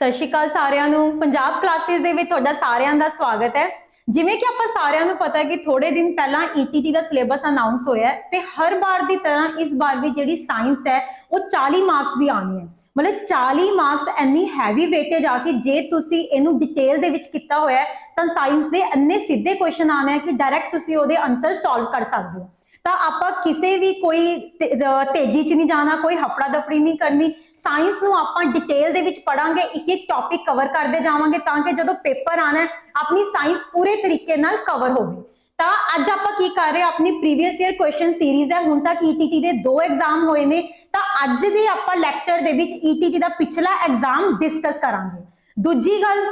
ਸਤਿ ਸ਼੍ਰੀ ਅਕਾਲ ਸਾਰਿਆਂ ਨੂੰ। ਪੰਜਾਬ ਕਲਾਸਿਸ ਦੇ ਵਿੱਚ ਤੁਹਾਡਾ ਸਾਰਿਆਂ ਦਾ ਸਵਾਗਤ ਹੈ। ਜਿਵੇਂ ਕਿ ਆਪਾਂ ਸਾਰਿਆਂ ਨੂੰ ਪਤਾ ਹੈ ਕਿ ਥੋੜੇ ਦਿਨ ਪਹਿਲਾਂ ਈਟੀਟੀ ਦਾ ਸਿਲੇਬਸ ਅਨਾਉਂਸ ਹੋਇਆ ਹੈ ਤੇ ਹਰ ਵਾਰ ਦੀ ਤਰ੍ਹਾਂ ਇਸ ਵਾਰ ਵੀ ਜਿਹੜੀ ਸਾਇੰਸ ਹੈ ਉਹ 40 ਮਾਰਕਸ ਦੀ ਆਣੀ ਹੈ। मतलब 40 मार्क्स ਇੰਨੀ हैवी वेटेज आ कि जे तुसी ਇਹਨੂੰ डिटेल ਦੇ ਵਿੱਚ ਕੀਤਾ ਹੋਇਆ ਤਾਂ ਸਾਇੰਸ ਦੇ ਇੰਨੇ ਸਿੱਧੇ ਕੁਐਸਚਨ ਆਣੇ ਆ ਕਿ ਡਾਇਰੈਕਟ ਤੁਸੀਂ ਉਹਦੇ ਆਨਸਰ ਸੋਲਵ ਕਰ ਸਕਦੇ ਹੋ। ਤਾਂ ਆਪਾਂ ਕਿਸੇ ਵੀ ਕੋਈ ਤੇਜ਼ੀ 'ਚ ਨਹੀਂ ਜਾਣਾ, ਕੋਈ ਹਫੜਾ ਦਫੜੀ ਨਹੀਂ ਕਰਨੀ। ਸਾਇੰਸ ਨੂੰ ਆਪਾਂ ਡਿਟੇਲ ਦੇ ਵਿੱਚ ਪੜਾਂਗੇ, ਇੱਕ ਇੱਕ ਟੌਪਿਕ ਕਵਰ ਕਰਦੇ ਜਾਵਾਂਗੇ ਤਾਂ ਕਿ ਜਦੋਂ ਪੇਪਰ ਆਣਾ ਆਪਣੀ ਸਾਇੰਸ ਪੂਰੇ ਤਰੀਕੇ ਨਾਲ ਕਵਰ ਹੋਵੇ। ਤਾਂ ਅੱਜ ਆਪਾਂ ਕੀ ਕਰ ਰਹੇ, ਆਪਣੀ ਪ੍ਰੀਵੀਅਸ ਈਅਰ ਕੁਐਸਚਨ ਸੀਰੀਜ਼ ਹੈ। ਹੁਣ ਤੱਕ ਈਟੀਟੀ ਦੇ 2 ਐਗਜ਼ਾਮ ਹੋਏ ਨੇ ਤਾਂ ਅੱਜ ਦੇ ਆਪਾਂ ਲੈਕਚਰ ਦੇ ਵਿੱਚ ਈਟੀਟੀ ਦਾ ਪਿਛਲਾ ਐਗਜ਼ਾਮ ਡਿਸਕਸ ਕਰਾਂਗੇ। ਦੂਜੀ ਗੱਲ,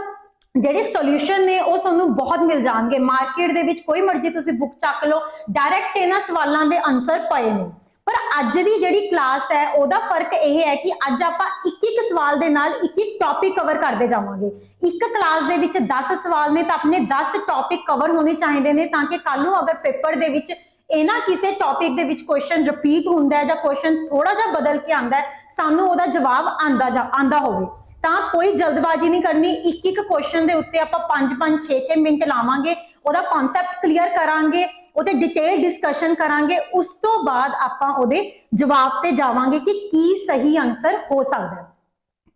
ਜਿਹੜੇ ਸੋਲੂਸ਼ਨ ਨੇ ਉਹ ਤੁਹਾਨੂੰ ਬਹੁਤ ਮਿਲ ਜਾਣਗੇ ਮਾਰਕੀਟ ਦੇ ਵਿੱਚ, ਕੋਈ ਮਰਜ਼ੀ ਤੁਸੀਂ ਬੁੱਕ ਚੱਕ ਲਓ, ਡਾਇਰੈਕਟ ਇਹਨਾਂ ਸਵਾਲਾਂ ਦੇ ਆਨਸਰ ਪਏ ਨੇ। ਪਰ ਅੱਜ ਦੀ ਜਿਹੜੀ ਕਲਾਸ ਹੈ ਉਹਦਾ ਫਰਕ ਇਹ ਹੈ ਕਿ ਅੱਜ ਆਪਾਂ ਇੱਕ ਇੱਕ ਸਵਾਲ ਦੇ ਨਾਲ ਇੱਕ ਇੱਕ ਟੌਪਿਕ ਕਵਰ ਕਰਦੇ ਜਾਵਾਂਗੇ। ਇੱਕ ਕਲਾਸ ਦੇ ਵਿੱਚ 10 ਸਵਾਲ ਨੇ ਤਾਂ ਆਪਣੇ 10 ਟੌਪਿਕ ਕਵਰ ਹੋਣੇ ਚਾਹੀਦੇ ਨੇ ਤਾਂ ਕਿ ਕੱਲ ਨੂੰ ਅਗਰ ਪੇਪਰ ਦੇ ਵਿੱਚ ਇਹਨਾਂ ਕਿਸੇ ਟੌਪਿਕ ਦੇ ਵਿੱਚ ਕੁਐਸਚਨ ਰਿਪੀਟ ਹੁੰਦਾ ਹੈ ਜਾਂ ਕੁਐਸਚਨ ਥੋੜਾ ਜਿਹਾ ਬਦਲ ਕੇ ਆਂਦਾ ਹੈ, ਸਾਨੂੰ ਉਹਦਾ ਜਵਾਬ ਆਂਦਾ ਹੋਵੇ। ਤਾਂ ਕੋਈ ਜਲਦਬਾਜ਼ੀ ਨਹੀਂ ਕਰਨੀ, ਇੱਕ ਇੱਕ ਕੁਐਸਚਨ ਦੇ ਉੱਤੇ ਆਪਾਂ 5-5 6-6 ਮਿੰਟ ਲਾਵਾਂਗੇ, ਉਹਦਾ ਕਨਸੈਪਟ ਕਲੀਅਰ ਕਰਾਂਗੇ, ਉਹਦੇ ਡਿਟੇਲ ਡਿਸਕਸ਼ਨ ਕਰਾਂਗੇ। ਉਸ ਤੋਂ ਬਾਅਦ ਆਪਾਂ ਉਹਦੇ ਜਵਾਬ ਤੇ ਜਾਵਾਂਗੇ ਕਿ ਕੀ ਸਹੀ ਆਨਸਰ ਹੋ ਸਕਦਾ।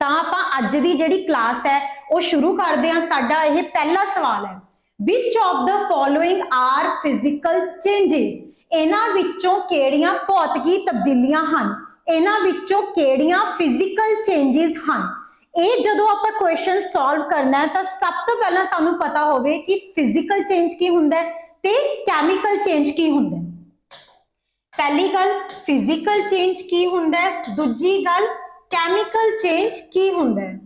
ਤਾਂ ਆਪਾਂ ਅੱਜ ਦੀ ਜਿਹੜੀ ਕਲਾਸ ਹੈ ਉਹ ਸ਼ੁਰੂ ਕਰਦੇ ਹਾਂ। ਸਾਡਾ ਇਹ ਪਹਿਲਾ ਸਵਾਲ ਹੈ, which of the following are physical changes? ਇਹਨਾਂ ਵਿੱਚੋਂ ਕਿਹੜੀਆਂ ਭੌਤਿਕੀ ਤਬਦੀਲੀਆਂ ਹਨ? ਇਹਨਾਂ ਵਿੱਚੋਂ ਕਿਹੜੀਆਂ ਫਿਜ਼ੀਕਲ ਚੇਂजेस ਹਨ? ਇਹ ਜਦੋਂ ਆਪਾਂ ਕੁਐਸਚਨ ਸੋਲਵ ਕਰਨਾ ਹੈ ਤਾਂ ਸਭ ਤੋਂ ਪਹਿਲਾਂ ਸਾਨੂੰ ਪਤਾ ਹੋਵੇ ਕਿ ਫਿਜ਼ੀਕਲ ਚੇਂਜ ਕੀ ਹੁੰਦਾ ਹੈ ਤੇ ਕੈਮੀਕਲ ਚੇਂਜ ਕੀ ਹੁੰਦਾ ਹੈ। ਪਹਿਲੀ ਗੱਲ ਫਿਜ਼ੀਕਲ ਚੇਂਜ ਕੀ ਹੁੰਦਾ ਹੈ, ਦੂਜੀ ਗੱਲ ਕੈਮੀਕਲ ਚੇਂਜ ਕੀ ਹੁੰਦਾ ਹੈ।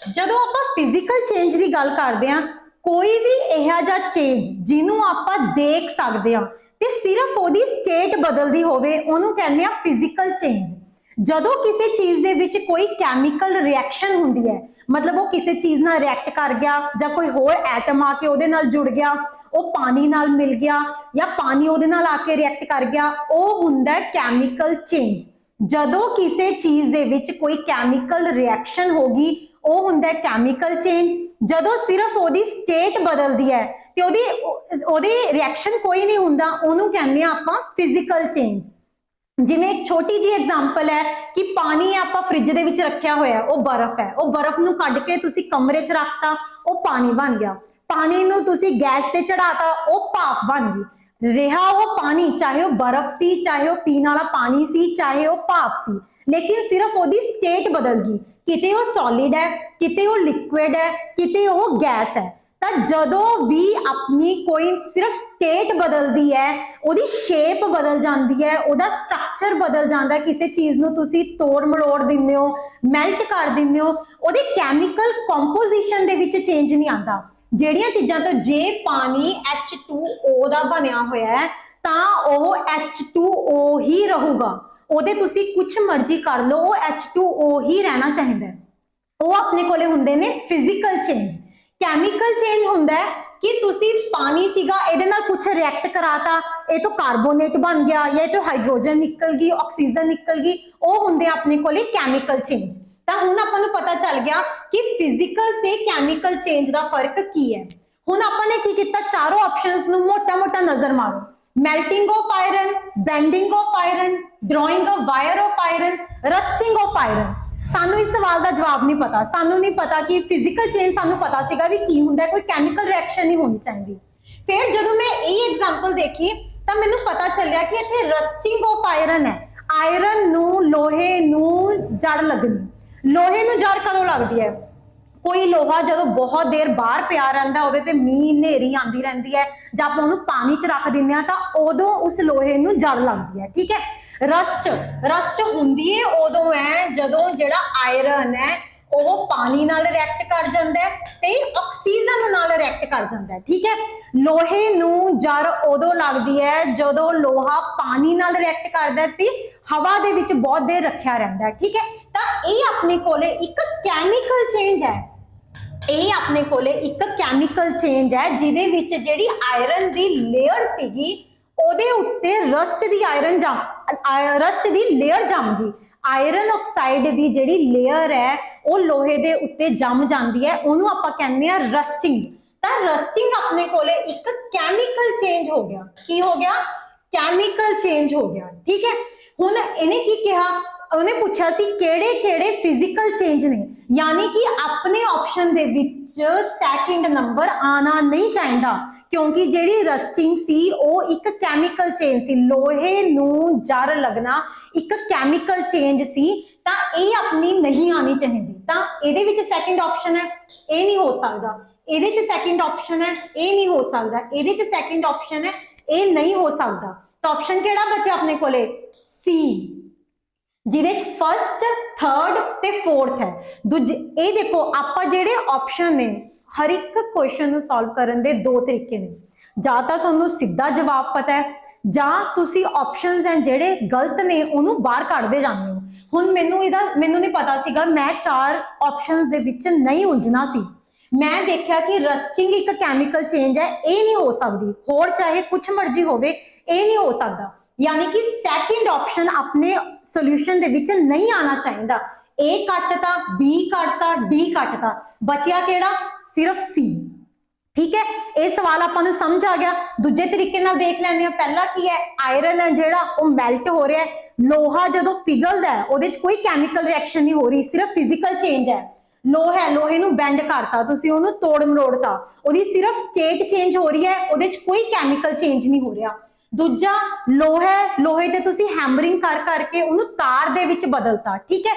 ਜਦੋਂ ਆਪਾਂ ਫਿਜ਼ੀਕਲ ਚੇਂਜ ਦੀ ਗੱਲ ਕਰਦੇ ਹਾਂ, ਕੋਈ ਵੀ ਇਹੋ ਜਿਹਾ ਚੇਂਜ ਜਿਹਨੂੰ ਆਪਾਂ ਦੇਖ ਸਕਦੇ ਹਾਂ ਤੇ ਸਿਰਫ ਉਹਦੀ ਸਟੇਟ ਬਦਲਦੀ ਹੋਵੇ ਉਹਨੂੰ ਕਹਿੰਦੇ ਆ ਫਿਜ਼ੀਕਲ ਚੇਂਜ। ਜਦੋਂ ਕਿਸੇ ਚੀਜ਼ ਦੇ ਵਿੱਚ ਕੋਈ ਕੈਮੀਕਲ ਰਿਐਕਸ਼ਨ ਹੁੰਦੀ ਹੈ, ਮਤਲਬ ਉਹ ਕਿਸੇ ਚੀਜ਼ ਨਾਲ ਰਿਐਕਟ ਕਰ ਗਿਆ ਜਾਂ ਕੋਈ ਹੋਰ ਐਟਮ ਆ ਕੇ ਉਹਦੇ ਨਾਲ ਜੁੜ ਗਿਆ, ਉਹ ਪਾਣੀ ਨਾਲ ਮਿਲ ਗਿਆ ਜਾਂ ਪਾਣੀ ਉਹਦੇ ਨਾਲ ਆ ਕੇ ਰਿਐਕਟ ਕਰ ਗਿਆ, ਉਹ ਹੁੰਦਾ ਹੈ ਕੈਮੀਕਲ ਚੇਂਜ। ਜਦੋਂ ਕਿਸੇ ਚੀਜ਼ ਦੇ ਵਿੱਚ ਕੋਈ ਕੈਮੀਕਲ ਰਿਐਕਸ਼ਨ ਹੋਗੀ ਉਹ ਹੁੰਦਾ ਹੈ ਕੈਮੀਕਲ ਚੇਂਜ। ਜਦੋਂ ਸਿਰਫ ਉਹਦੀ ਸਟੇਟ ਬਦਲਦੀ ਹੈ ਤੇ ਉਹਦੀ ਰਿਐਕਸ਼ਨ ਕੋਈ ਨਹੀਂ ਹੁੰਦਾ, ਉਹਨੂੰ ਕਹਿੰਦੇ ਆ ਆਪਾਂ ਫਿਜ਼ੀਕਲ ਚੇਂਜ। ਜਿਵੇਂ ਇੱਕ ਛੋਟੀ ਜੀ ਐਗਜ਼ਾਮਪਲ ਹੈ ਕਿ ਪਾਣੀ ਆਪਾਂ ਫ੍ਰਿਜ ਦੇ ਵਿੱਚ ਰੱਖਿਆ ਹੋਇਆ, ਉਹ ਬਰਫ਼ ਹੈ, ਉਹ ਬਰਫ਼ ਨੂੰ ਕੱਢ ਕੇ ਤੁਸੀਂ ਕਮਰੇ 'ਚ ਰੱਖਤਾ, ਉਹ ਪਾਣੀ ਬਣ ਗਿਆ। ਪਾਣੀ ਨੂੰ ਤੁਸੀਂ ਗੈਸ ਤੇ ਚੜਾਤਾ, ਉਹ ਭਾਪ ਬਣ ਗਈ। ਰਿਹਾ ਉਹ ਪਾਣੀ, ਚਾਹੇ ਉਹ ਬਰਫ਼ ਸੀ, ਚਾਹੇ ਉਹ ਪੀਣ ਵਾਲਾ ਪਾਣੀ ਸੀ, ਚਾਹੇ ਉਹ ਭਾਪ ਸੀ, ਲੇਕਿਨ ਸਿਰਫ ਉਹਦੀ ਸਟੇਟ ਬਦਲ ਗਈ। ਕਿਤੇ ਉਹ ਸੋਲਿਡ ਹੈ, ਕਿਤੇ ਉਹ ਲਿਕੁਇਡ ਹੈ, ਕਿਤੇ ਉਹ ਗੈਸ ਹੈ। ਤਾਂ ਜਦੋਂ ਵੀ ਆਪਣੀ ਕੋਈ ਸਿਰਫ ਸਟੇਟ ਬਦਲਦੀ ਹੈ, ਉਹਦੀ ਸ਼ੇਪ ਬਦਲ ਜਾਂਦੀ ਹੈ, ਉਹਦਾ ਸਟਰਕਚਰ ਬਦਲ ਜਾਂਦਾ ਹੈ, ਕਿਸੇ ਚੀਜ਼ ਨੂੰ ਤੁਸੀਂ ਤੋੜ ਮਰੋੜ ਦਿੰਦੇ ਹੋ, ਮੈਲਟ ਕਰ ਦਿੰਦੇ ਹੋ, ਉਹਦੇ ਕੈਮੀਕਲ ਕੰਪੋਜੀਸ਼ਨ ਦੇ ਵਿੱਚ ਚੇਂਜ ਨਹੀਂ ਆਉਂਦਾ। ਜਿਹੜੀਆਂ ਚੀਜ਼ਾਂ ਤੋਂ ਜੇ ਪਾਣੀ H2O ਦਾ ਬਣਿਆ ਹੋਇਆ ਹੈ ਤਾਂ ਉਹ H2O ਹੀ ਰਹੂਗਾ, ਉਹਦੇ ਤੁਸੀਂ ਕੁਝ ਮਰਜ਼ੀ ਕਰ ਲਓ, ਉਹ H2O ਹੀ ਰਹਿਣਾ ਚਾਹੀਦਾ ਹੈ। ਉਹ ਆਪਣੇ ਕੋਲੇ ਹੁੰਦੇ ਨੇ ਫਿਜ਼ੀਕਲ ਚੇਂਜ। ਕੈਮੀਕਲ ਚੇਂਜ ਹੁੰਦਾ ਹੈ ਕਿ ਤੁਸੀਂ ਪਾਣੀ ਸੀਗਾ, ਇਹਦੇ ਨਾਲ ਕੁਝ ਰਿਐਕਟ ਕਰਾਤਾ, ਇਹ ਤੋਂ ਕਾਰਬੋਨੇਟ ਬਣ ਗਿਆ ਜਾਂ ਇਹ ਤੋਂ ਹਾਈਡਰੋਜਨ ਨਿਕਲ ਗਈ, ਆਕਸੀਜਨ ਨਿਕਲ ਗਈ, ਉਹ ਹੁੰਦੇ ਆਪਣੇ ਕੋਲੇ ਕੈਮੀਕਲ ਚੇਂਜ। ਤਾਂ ਹੁਣ ਆਪਾਂ ਨੂੰ ਪਤਾ ਚੱਲ ਗਿਆ ਕਿ ਫਿਜ਼ੀਕਲ ਤੇ ਕੈਮੀਕਲ ਚੇਂਜ ਦਾ ਫਰਕ ਕੀ ਹੈ। ਹੁਣ ਆਪਾਂ ਨੇ ਕੀ ਕੀਤਾ, ਚਾਰੋਂ ਆਪਸ਼ਨਸ ਨੂੰ ਮੋਟਾ-ਮੋਟਾ ਨਜ਼ਰ ਮਾਰੋ। Melting of iron, bending of iron, drawing a wire of iron, rusting of iron. ਸਾਨੂੰ ਇਸ ਸਵਾਲ ਦਾ ਜਵਾਬ ਨਹੀਂ ਪਤਾ। ਸਾਨੂੰ ਨਹੀਂ ਪਤਾ ਕਿ ਫਿਜ਼ੀਕਲ ਚੇਂਜ ਸਾਨੂੰ ਪਤਾ ਸੀਗਾ ਵੀ ਕੀ ਹੁੰਦਾ, ਕੋਈ ਕੈਮੀਕਲ ਰਿਐਕਸ਼ਨ ਨਹੀਂ ਹੋਣੀ ਚਾਹੀਦੀ। ਫਿਰ ਜਦੋਂ ਮੈਂ ਇਹ ਐਗਜ਼ਾਮਪਲ ਦੇਖੀ ਤਾਂ ਮੈਨੂੰ ਪਤਾ ਚੱਲਿਆ ਕਿ ਇੱਥੇ ਰਸਟਿੰਗ ਆਫ ਆਇਰਨ ਹੈ। ਆਇਰਨ ਨੂੰ, ਲੋਹੇ ਨੂੰ ਜੜ ਲੱਗਣੀ। ਲੋਹੇ ਨੂੰ ਜੜ ਕਦੋਂ ਲੱਗਦੀ ਹੈ? ਕੋਈ ਲੋਹਾ ਜਦੋਂ ਬਹੁਤ ਦੇਰ ਬਾਹਰ ਪਿਆ ਰਹਿੰਦਾ, ਉਹਦੇ ਤੇ ਮੀਂਹ ਹਨੇਰੀ ਆਉਂਦੀ ਰਹਿੰਦੀ ਹੈ ਜਾਂ ਆਪਾਂ ਉਹਨੂੰ ਪਾਣੀ 'ਚ ਰੱਖ ਦਿੰਦੇ ਹਾਂ ਤਾਂ ਉਦੋਂ ਉਸ ਲੋਹੇ ਨੂੰ ਜੜ ਲੱਗਦੀ ਹੈ। ਠੀਕ ਹੈ। ਰਸਟ ਹੁੰਦੀ ਹੈ ਉਦੋਂ ਹੈ ਜਦੋਂ ਜਿਹੜਾ ਆਇਰਨ ਹੈ ਉਹ ਪਾਣੀ ਨਾਲ ਰਿਐਕਟ ਕਰ ਜਾਂਦਾ ਹੈ ਤੇ ਆਕਸੀਜਨ ਨਾਲ ਰਿਐਕਟ ਕਰ ਜਾਂਦਾ ਹੈ। ਠੀਕ ਹੈ। ਲੋਹੇ ਨੂੰ ਜੜ ਉਦੋਂ ਲੱਗਦੀ ਹੈ ਜਦੋਂ ਲੋਹਾ ਪਾਣੀ ਨਾਲ ਰਿਐਕਟ ਕਰਦਾ ਤੇ ਹਵਾ ਦੇ ਵਿੱਚ ਬਹੁਤ ਦੇਰ ਰੱਖਿਆ ਰਹਿੰਦਾ ਹੈ। ਠੀਕ ਹੈ। ਤਾਂ ਇਹ ਆਪਣੇ ਕੋਲੇ ਇੱਕ ਕੈਮੀਕਲ ਚੇਂਜ ਹੈ। ਇਹ ਆਪਣੇ ਕੋਲੇ ਇੱਕ ਕੈਮੀਕਲ ਚੇਂਜ ਹੈ ਜਿਹਦੇ ਵਿੱਚ ਜਿਹੜੀ ਆਇਰਨ ਦੀ ਲੇਅਰ ਸੀਗੀ ਉਹਦੇ ਉੱਤੇ ਰਸਟ ਦੀ ਲੇਅਰ ਜੰਮ ਗਈ। ਆਇਰਨ ਆਕਸਾਈਡ ਦੀ ਜਿਹੜੀ ਲੇਅਰ ਹੈ ਉਹ ਲੋਹੇ ਦੇ ਉੱਤੇ ਜੰਮ ਜਾਂਦੀ ਹੈ, ਉਹਨੂੰ ਆਪਾਂ ਕਹਿੰਦੇ ਆ ਰਸਟਿੰਗ। ਤਾਂ ਰਸਟਿੰਗ ਆਪਣੇ ਕੋਲੇ ਇੱਕ ਕੈਮੀਕਲ ਚੇਂਜ ਹੋ ਗਿਆ। ਕੀ ਹੋ ਗਿਆ? ਕੈਮੀਕਲ ਚੇਂਜ ਹੋ ਗਿਆ। ਠੀਕ ਹੈ, ਹੁਣ ਇਹਨੇ ਕੀ ਕਿਹਾ, ਉਹਨੇ ਪੁੱਛਿਆ ਸੀ ਕਿਹੜੇ ਕਿਹੜੇ ਫਿਜ਼ੀਕਲ ਚੇਂਜ ਨੇ, ਯਾਨੀ ਕਿ ਆਪਣੇ ਆਪਸ਼ਨ ਦੇ ਵਿੱਚ ਸੈਕਿੰਡ ਨੰਬਰ ਆਣਾ ਨਹੀਂ ਚਾਹੀਦਾ, ਕਿਉਂਕਿ ਜਿਹੜੀ ਰਸਟਿੰਗ ਸੀ ਉਹ ਇੱਕ ਕੈਮੀਕਲ ਚੇਂਜ ਸੀ, ਲੋਹੇ ਨੂੰ ਜਰ ਲੱਗਣਾ ਇੱਕ ਕੈਮੀਕਲ ਚੇਂਜ ਸੀ, ਤਾਂ ਇਹ ਆਪਣੀ ਨਹੀਂ ਆਣੀ ਚਾਹੀਦੀ। ਤਾਂ ਇਹਦੇ ਵਿੱਚ ਸੈਕਿੰਡ ਆਪਸ਼ਨ ਹੈ, ਇਹ ਨਹੀਂ ਹੋ ਸਕਦਾ। ਇਹਦੇ ਚ ਸੈਕਿੰਡ ਆਪਸ਼ਨ ਹੈ, ਇਹ ਨਹੀਂ ਹੋ ਸਕਦਾ। ਇਹਦੇ ਚ ਸੈਕਿੰਡ ਆਪਸ਼ਨ ਹੈ, ਇਹ ਨਹੀਂ ਹੋ ਸਕਦਾ। ਤਾਂ ਆਪਸ਼ਨ ਕਿਹੜਾ ਬਚਿਆ ਆਪਣੇ ਕੋਲੇ? ਸੀ, ਜਿਹਦੇ ਚ ਫਸਟ, ਥਰਡ ਤੇ ਫੋਰਥ ਹੈ। ਦੂਜੇ ਇਹ ਦੇਖੋ, ਆਪਾਂ ਜਿਹੜੇ ਆਪਸ਼ਨ ਨੇ ਹਰ ਇੱਕ ਕੁਐਸਚਨ ਨੂੰ ਸੋਲਵ ਕਰਨ ਦੇ ਦੋ ਤਰੀਕੇ ਨੇ, ਜਾਂ ਤਾਂ ਤੁਹਾਨੂੰ ਸਿੱਧਾ ਜਵਾਬ ਪਤਾ ਹੈ, ਜਾਂ ਤੁਸੀਂ ਆਪਸ਼ਨਸ ਹੈ ਜਿਹੜੇ ਗਲਤ ਨੇ ਉਹਨੂੰ ਬਾਹਰ ਕੱਢਦੇ ਜਾਂਦੇ ਹੋ। ਹੁਣ ਮੈਨੂੰ ਨਹੀਂ ਪਤਾ ਸੀਗਾ, ਮੈਂ 4 ਆਪਸ਼ਨਸ ਦੇ ਵਿੱਚ ਨਹੀਂ ਉਲਝਣਾ ਸੀ। ਮੈਂ ਦੇਖਿਆ ਕਿ ਰਸਟਿੰਗ ਇੱਕ ਕੈਮੀਕਲ ਚੇਂਜ ਹੈ, ਇਹ ਨਹੀਂ ਹੋ ਸਕਦੀ, ਹੋਰ ਚਾਹੇ ਕੁਛ ਮਰਜ਼ੀ ਹੋਵੇ, ਇਹ ਨਹੀਂ ਹੋ ਸਕਦਾ। यानी कि सेकंड ऑप्शन अपने सॉल्यूशन दे विच नहीं आना चाहिए। ए कटता, बी कटता, डी कटता, बचिया केड़ा? सिर्फ सी। ठीक है, ये सवाल आपां नूं समझ आ गया। दूजे तरीके नाल देख लैंदे हां। पहला की है, आयरन है जिहड़ा वो मेल्ट हो रहा है, लोहा जदों पिघलदा है उहदे च कोई कैमिकल रिएक्शन नहीं हो रही, सिर्फ फिजिकल चेंज है। लोहा है, लोहे नूं बेंड करता, तुसीं ओहनूं तोड़ मरोड़ता, ओहदी सिर्फ स्टेट चेंज हो रही है, उहदे च कोई कैमिकल चेंज नहीं हो रहा। दूजा लोहा, लोहे ते तुसी हैमरिंग कर करके उन्होंने तार दे विच बदलता। ठीक है,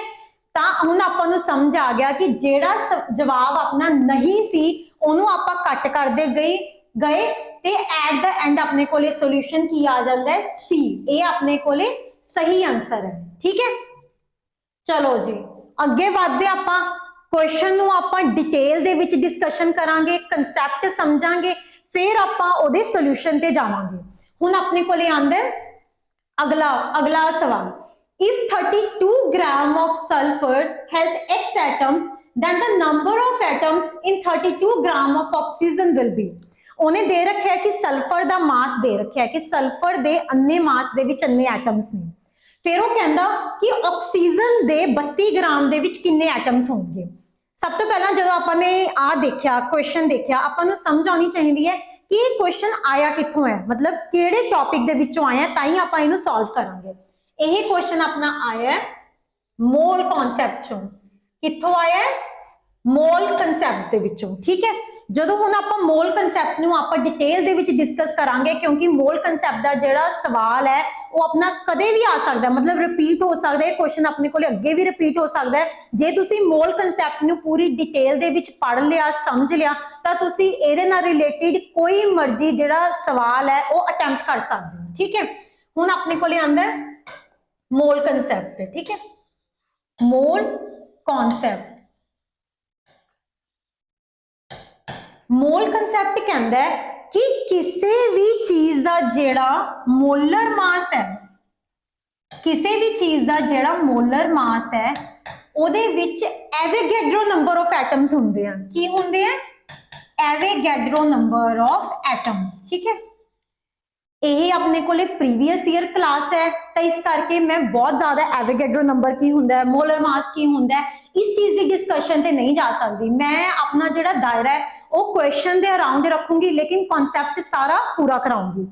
तां हुण आपां नूं समझ आ गया कि जेड़ा जवाब अपना नहीं सी उहनूं आपां कट करदे गए ते एट द एंड अपने कोले सॉल्यूशन की आ जांदा है? सी। ये अपने कोले सही आंसर है। ठीक है, चलो जी अगे वधदे आपां। क्वेश्चन नूं आपां डिटेल दे विच डिस्कशन करांगे, कंसैप्ट समझांगे, फिर आपां ओहदे सॉल्यूशन ते जावांगे। हुण अपने कोले आंदा है अगला सवाल। If 32 gram of sulfur has X atoms, then the number of atoms in 32 gram of oxygen will be। उन्हें दे रखा है कि सल्फर का मास दे रखा है कि सल्फर दे अन्ने मास दे विच अन्ने एटम्स ने। फिर वो कहता कि ऑक्सीजन दे 32 ग्राम दे विच किन्ने एटम्स होंगे। सब तो पहला जो आपने आ देखा क्वेश्चन देखा, आपां नूं समझ आनी चाहिए है कि क्वेश्चन आया कित्थों है, मतलब किहड़े टॉपिक दे विचों आया, ताई आपां इहनूं सॉल्व करांगे। यही क्वेश्चन अपना आया है मोल कॉन्सैप्ट चों। कित्थों आया है? मोल कंसैप्ट दे विचों। ठीक है, जदों हुण आपां मोल कंसैप्ट नूं आपां डिटेल दे विच डिस्कस करांगे, क्योंकि मोल कंसैप्ट दा जिहड़ा सवाल है वो अपना कदे भी आ सकदा है, मतलब रिपीट हो सकदा है। क्वेश्चन अपने कोल अगे भी रिपीट हो सकदा है। जे तुसीं मोल कंसैप्ट नूं पूरी डिटेल दे विच पढ़ लिया, समझ लिया, तां तुसीं इहदे नाल रिलेटेड कोई मर्जी जिहड़ा सवाल है वो अटैम्प्ट कर सकदे हो। ठीक है, हुण अपने कोल आंदा है मोल कंसैप्ट। ठीक है, मोल कॉन्सैप्ट। मोल कंसैप्ट कहता है कि किसी भी चीज का जेड़ा मोलर मास है, किसी भी चीज का जेड़ा मोलर मास है उहदे विच एवोगैड्रो नंबर ऑफ एटम्स हुंदे हैं। की हुंदे हैं? Avogadro number of atoms. ठीक है, यही अपने को प्रीवियस ईयर क्लास है, तो इस करके मैं बहुत ज्यादा एवोगैड्रो नंबर की हुंदा है, मोलर मास की हुंदा है, इस चीज की डिस्कशन ते नहीं जा सकती। मैं अपना जिहड़ा दायरा है वो क्वेश्चन दे अराउंड रखूंगी, लेकिन कॉन्सैप्ट सारा पूरा कराऊंगी।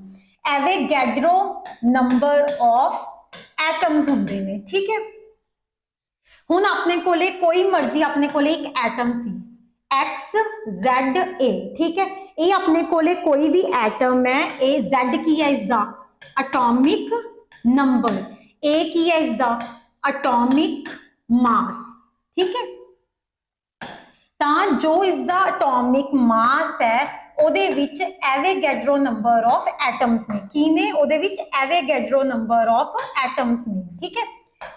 एवोगैड्रो नंबर ऑफ एटम्स हुंदे ने। ठीक है, हुण अपने कोले कोई मर्जी अपने कोले एक एटम सी एक्स जेड ए। ठीक है, ये अपने कोले कोई भी एटम है, ए जेड की है इसका एटॉमिक नंबर, ए की है इसका एटॉमिक मास। ठीक है, तां जो इसका एटॉमिक मास है ਉਹਦੇ ਵਿੱਚ एवोगैड्रो नंबर ऑफ एटम्स ने। की ने ਉਹਦੇ ਵਿੱਚ एवोगैड्रो नंबर ऑफ एटम्स ने। ठीक है,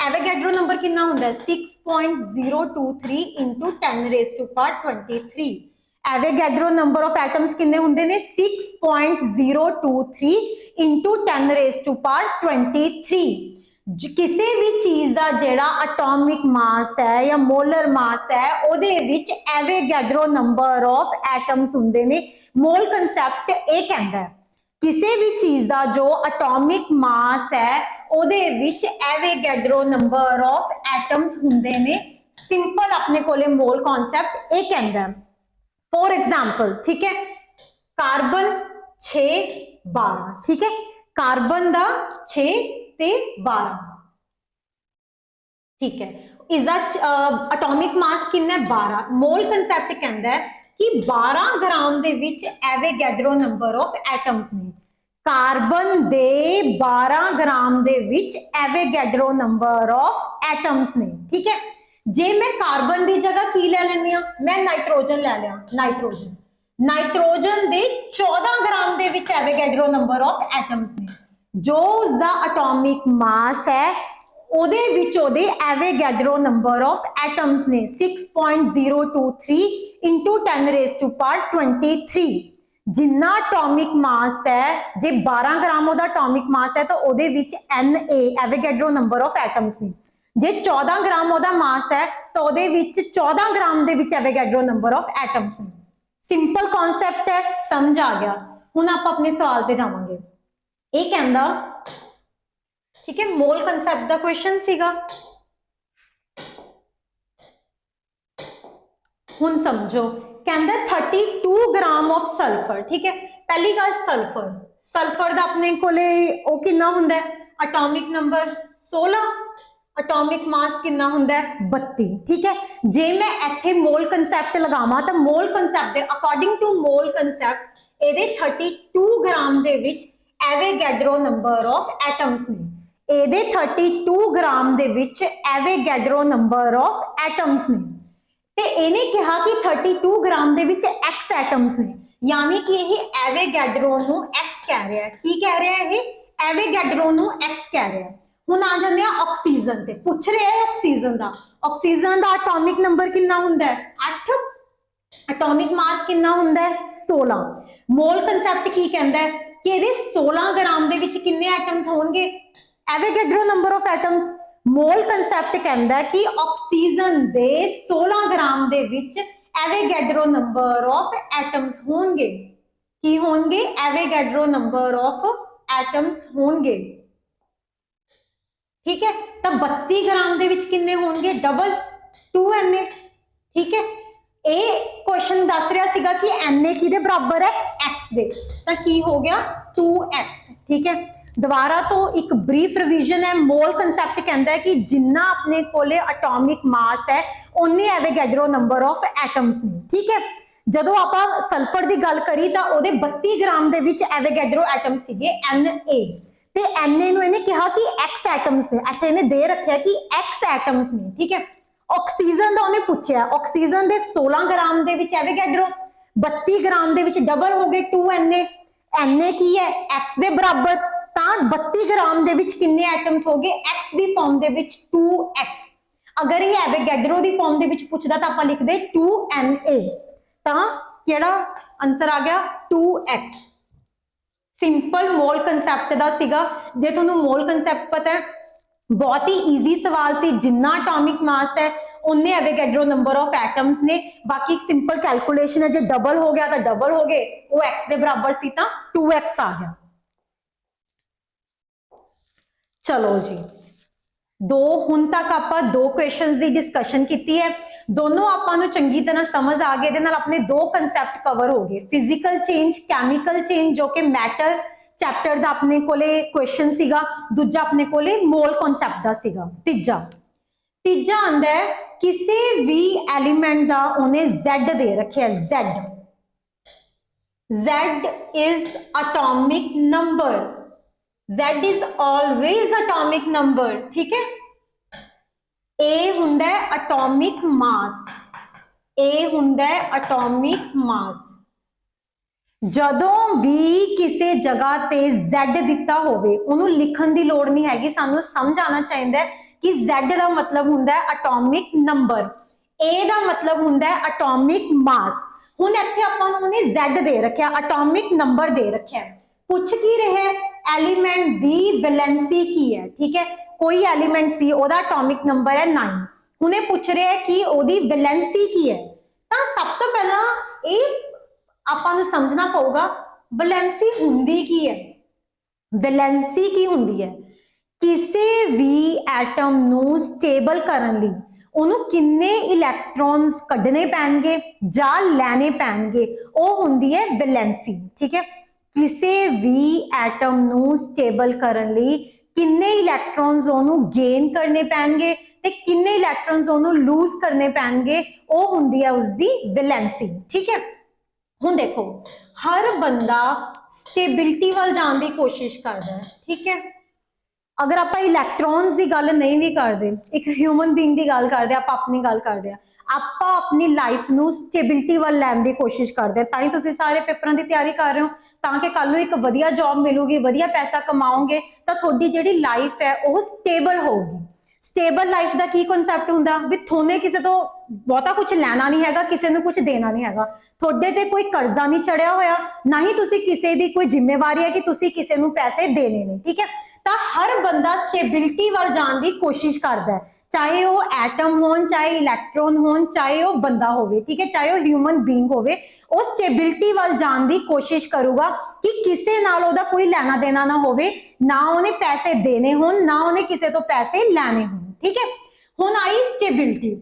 एवोगैड्रो नंबर कितना होता है? 6.023 into 10 raised to power 23। Avogadro number of atoms कितने होंगे ने? 6.023 into 10 raised to power 23। किसी भी चीज का जेड़ा एटॉमिक मास है या मोलर मास है ਉਹਦੇ ਵਿੱਚ एवोगैड्रो नंबर ऑफ एटम्स होंगे ने। मोल कंसैप्ट ये कहता है ਕਿਸੇ ਵੀ ਚੀਜ਼ ਦਾ ਜੋ ਐਟੋਮਿਕ ਮਾਸ ਹੈ ਉਹਦੇ ਵਿੱਚ ਐਵੋਗੈਡਰੋ ਨੰਬਰ ਆਫ ਐਟਮਸ ਹੁੰਦੇ ਨੇ। ਸਿੰਪਲ ਆਪਣੇ ਕੋਲੇ ਮੋਲ ਕਨਸੈਪਟ ਇਹ ਕਹਿੰਦਾ। ਫੋਰ एग्जांपल, ठीक है, कार्बन 6 12, ठीक है, कार्बन ਦਾ 6 ਤੇ 12, ठीक है, इसका एटॉमिक मास कितना है 12। मोल कंसेप्ट कहता है कि 12 ग्राम ਦੇ ਵਿੱਚ ਐਵੋਗੈਡਰੋ ਨੰਬਰ ਆਫ ਐਟਮਸ ਨੇ। ਕਾਰਬਨ ਦੇ 12 ग्राम ਦੇ ਵਿੱਚ ਐਵੋਗੈਡਰੋ ਨੰਬਰ ਆਫ ਐਟਮਸ ਨੇ, ठीक है। ਜੇ ਮੈਂ ਕਾਰਬਨ ਦੀ ਜਗ੍ਹਾ ਕੀ ਲੈ ਲੈਂਦੀ ਆ, ਮੈਂ ਨਾਈਟ੍ਰੋਜਨ ਲੈ ਲਿਆ, ਨਾਈਟ੍ਰੋਜਨ ਦੇ 14 ग्राम ਦੇ ਵਿੱਚ ਐਵੋਗੈਡਰੋ ਨੰਬਰ ਆਫ ਐਟਮਸ ਨੇ। ਜੋ ਉਸਦਾ ਐਟੋਮਿਕ ਮਾਸ ਹੈ ਉਹਦੇ ਵਿੱਚ ਉਹਦੇ ਐਵੋਗੈਡਰੋ ਨੰਬਰ ਆਫ ਐਟਮਸ ਨੇ 6.023 into 10 raised to power 23। ਜਿੰਨਾ ਐਟੋਮਿਕ ਮਾਸ ਹੈ, ਜੇ 12 ग्राम ਉਹਦਾ ਐਟੋਮਿਕ ਮਾਸ ਹੈ ਤਾਂ ਉਹਦੇ ਵਿੱਚ Na ਐਵੋਗੈਡਰੋ ਨੰਬਰ ਆਫ ਐਟਮਸ ਨੇ। ਜੇ 14 ग्राम ਉਹਦਾ ਮਾਸ ਹੈ ਤਾਂ ਉਹਦੇ ਵਿੱਚ 14 ग्राम ਦੇ ਵਿੱਚ ਐਵੋਗੈਡਰੋ ਨੰਬਰ ਆਫ ਐਟਮਸ ਨੇ। ਸਿੰਪਲ ਕਨਸੈਪਟ ਹੈ, ਸਮਝ ਆ ਗਿਆ। ਹੁਣ ਆਪਾਂ ਆਪਣੇ ਸਵਾਲ ਤੇ ਜਾਵਾਂਗੇ। ਇਹ ਕਹਿੰਦਾ, ठीक है, मोल कंसेप्ट का क्वेश्चन सीगा। हुन समझो, कहंदा 32 ग्राम ऑफ सल्फर, ठीक है। पहली गल सल्फर दा अपने कोले ओ कितना हुंदा है, एटॉमिक नंबर 16, एटॉमिक मास कितना हुंदा है 32, ठीक है। जे मैं इत्थे मोल कंसेप्ट लगावां तां मोल कंसेप्ट दे अकॉर्डिंग टू मोल कंसेप्ट एदे 32 ग्राम दे विच एवोगैड्रो नंबर ऑफ एटम्स ने। ਇਹਦੇ 32 ग्राम ਦੇ ਵਿੱਚ ਐਵੋਗੈਡਰੋ ਨੰਬਰ ਆਫ ਐਟਮਸ ਨੇ ਤੇ ਇਹਨੇ ਕਿਹਾ ਕਿ 32 ग्राम ਦੇ ਵਿੱਚ x ਐਟਮਸ ਨੇ, ਯਾਨੀ ਕਿ ਇਹ ਐਵੋਗੈਡਰੋ ਨੂੰ x ਕਹਿ ਰਿਹਾ ਹੈ। ਕੀ ਕਹਿ ਰਿਹਾ ਹੈ ਇਹ? ਐਵੋਗੈਡਰੋ ਨੂੰ x ਕਹਿ ਰਿਹਾ ਹੈ। ਹੁਣ ਆ ਜਾਂਦੇ ਆ ਆਕਸੀਜਨ ਤੇ, ਪੁੱਛ ਰਿਹਾ ਹੈ ਆਕਸੀਜਨ ਦਾ ਐਟੋਮਿਕ ਨੰਬਰ ਕਿੰਨਾ ਹੁੰਦਾ ਹੈ 8, ਐਟੋਮਿਕ ਮਾਸ ਕਿੰਨਾ ਹੁੰਦਾ ਹੈ 16। ਮੋਲ ਕਨਸੈਪਟ ਕੀ ਕਹਿੰਦਾ ਹੈ ਕਿ ਇਹਦੇ 16 ग्राम ਦੇ ਵਿੱਚ ਕਿੰਨੇ ਐਟਮਸ ਹੋਣਗੇ, Avogadro number of atoms. Mole concept कहता है कि ऑक्सीजन दे 16 ग्राम दे विच एवोगैड्रो नंबर ऑफ एटम्स होंगे। की होंगे? एवोगैड्रो नंबर ऑफ एटम्स होंगे, ठीक है। तो 32 ग्राम दे विच किन्ने होंगे, डबल 2Na, ठीक है। ये क्वेश्चन दस रहा सीगा कि Na किहदे बराबर है x दे, तो की हो गया 2x, ठीक है। दोबारा तो एक ब्रीफ रिवीजन है। मोल कंसेप्ट कहता है कि जिन्ना अपने कोले एटॉमिक मास है उन्ने एवोगैड्रो नंबर ऑफ एटम्स ने, ठीक है। जदों आपां सल्फर की गल करी तो उहदे 32 ग्राम दे विच एवोगैड्रो एटम सीगे Na ते Na नूं इहने कहा कि x एटम्स ने, इत्थे इहने दे रखिया कि x एटम्स ने, ठीक है। ऑक्सीजन दा उहने पुछया, ऑक्सीजन दे 16 ग्राम दे विच एवोगैड्रो, 32 ग्राम दे विच डबल हो गए 2Na, Na की है x दे बराबर, 32 ग्राम दे विच किन्ने एटम्स हो गए x the form they which 2x। अगर ये एवोगैड्रो दी फॉर्म दे विच पुछदा तां आपां लिखदे 2Na, तां केड़ा आंसर आ गया 2x। सिंपल मोल कंसेप्ट दा सीगा। जे तुहानूं मोल कंसेप्ट पता है, बहुत ही ईजी सवाल सी। जिन्ना एटॉमिक मास है उन्ने एवोगैड्रो नंबर ऑफ एटम्स ने। बाकी एक सिंपल कैलकुलेशन है, जो डबल हो गया तो डबल हो गए, वो x के बराबर सी तां 2x आ गया। चलो जी, हुण तक आपां दो क्वेश्चंस दी डिस्कशन कीती है। दोनों आपां नूं चंगी तरह समझ आ गए। इहदे नाल अपने दो कंसैप्ट कवर हो गए, फिजिकल चेंज, केमिकल चेंज, जो कि मैटर चैप्टर दा अपने कोले क्वेश्चन सीगा। दूजा अपने कोले मोल कॉन्सैप्ट दा सीगा। तीजा आंदा है किसी भी एलीमेंट दा उन्हें Z दे रखिया, Z is atomic number, Z is always atomic number, ठीक है। A हुंदा है atomic mass, A हुंदा है atomic mass। जदों भी किसी जगह ते Z दिता होवे उन्हों लिखण दी लोड़ नहीं हैगी, सानू समझ आना चाहिए कि Z दा मतलब हुंदा है atomic number, A दा मतलब हुंदा है atomic mass। हुण इत्थे आपां नूं उन्हें Z दे रखिया, atomic number दे रखिया। पूछ की रहे हैं एलीमेंट दी वैलेंसी की है, ठीक है। कोई एलीमेंट सी ओदा एटॉमिक नंबर है 9, उन्हें पूछ रहे हैं कि ओदी वैलेंसी की है। तो सब तो पहला ये आपां नूं समझना पऊगा ਵੈਲੈਂਸੀ ਹੁੰਦੀ ਕੀ ਹੈ? ਵੈਲੈਂਸੀ ਕੀ ਹੁੰਦੀ ਹੈ? ਕਿਸੇ ਵੀ ਐਟਮ ਨੂੰ ਸਟੇਬਲ ਕਰਨ ਲਈ ਉਹਨੂੰ ਕਿੰਨੇ ਇਲੈਕਟ੍ਰॉन्स ਕੱਢਣੇ ਪੈਣਗੇ ਜਾਂ ਲੈਣੇ ਪੈਣਗੇ, ਉਹ ਹੁੰਦੀ ਹੈ ਵੈਲੈਂਸੀ। ਠੀਕ ਹੈ, ਕਿਸੇ ਵੀ ਐਟਮ ਨੂੰ ਸਟੇਬਲ ਕਰਨ ਲਈ ਕਿੰਨੇ ਇਲੈਕਟ੍ਰॉन्स ਉਹਨੂੰ ਗੇਨ ਕਰਨੇ ਪੈਣਗੇ ਤੇ ਕਿੰਨੇ ਇਲੈਕਟ੍ਰॉन्स ਉਹਨੂੰ ਲੂਜ਼ ਕਰਨੇ ਪੈਣਗੇ, ਉਹ ਹੁੰਦੀ ਹੈ ਉਸਦੀ ਵੈਲੈਂਸੀ। ਠੀਕ ਹੈ, ਹੁਣ ਦੇਖੋ ਹਰ ਬੰਦਾ ਸਟੇਬਿਲਿਟੀ ਵੱਲ ਜਾਣ ਦੀ ਕੋਸ਼ਿਸ਼ ਕਰਦਾ ਹੈ। ਠੀਕ ਹੈ, अगर आप इलैक्ट्रॉन्स की गल नहीं भी करते, एक ह्यूमन बीइंग की गल करते, आप अपनी गल करते हैं, आप अपनी लाइफ नू स्टेबिलिटी वाल लैन की कोशिश करते हैं, तां तुसीं सारे पेपरों की तैयारी कर रहे हो, ताकि कल नू एक वधिया जॉब मिलूगी, वधिया पैसा कमाओगे, तो थोड़ी जिहड़ी लाइफ है वह स्टेबल होगी। स्टेबल लाइफ का की कॉन्सैप्ट हुंदा भी थोने किसी तो बहुता कुछ लैना नहीं हैगा, किसी नू कुछ देना नहीं हैगा, थोड़े ते कोई कर्जा नहीं चढ़िया होया, ना ही तुसीं किसी दी कोई जिम्मेवारी है कि तुसीं किसी नू पैसे देने ने। ठीक है, तो हर बंदा स्टेबिलिटी वाल जाने की कोशिश करता है, चाहे वह एटम हो, चाहे इलैक्ट्रॉन हो, चाहे वह बंदा होवे। ठीक है, चाहे वह ह्यूमन बीइंग होवे, वो स्टेबिलिटी वाल जाने की कोशिश करूगा कि किसी नाल ओहदा कोई लेना देना ना होवे, ना उन्हें पैसे देने होन, ना उन्हें किसी तो पैसे लैने होन। ठीक है, हुण आई स्टेबिलिटी।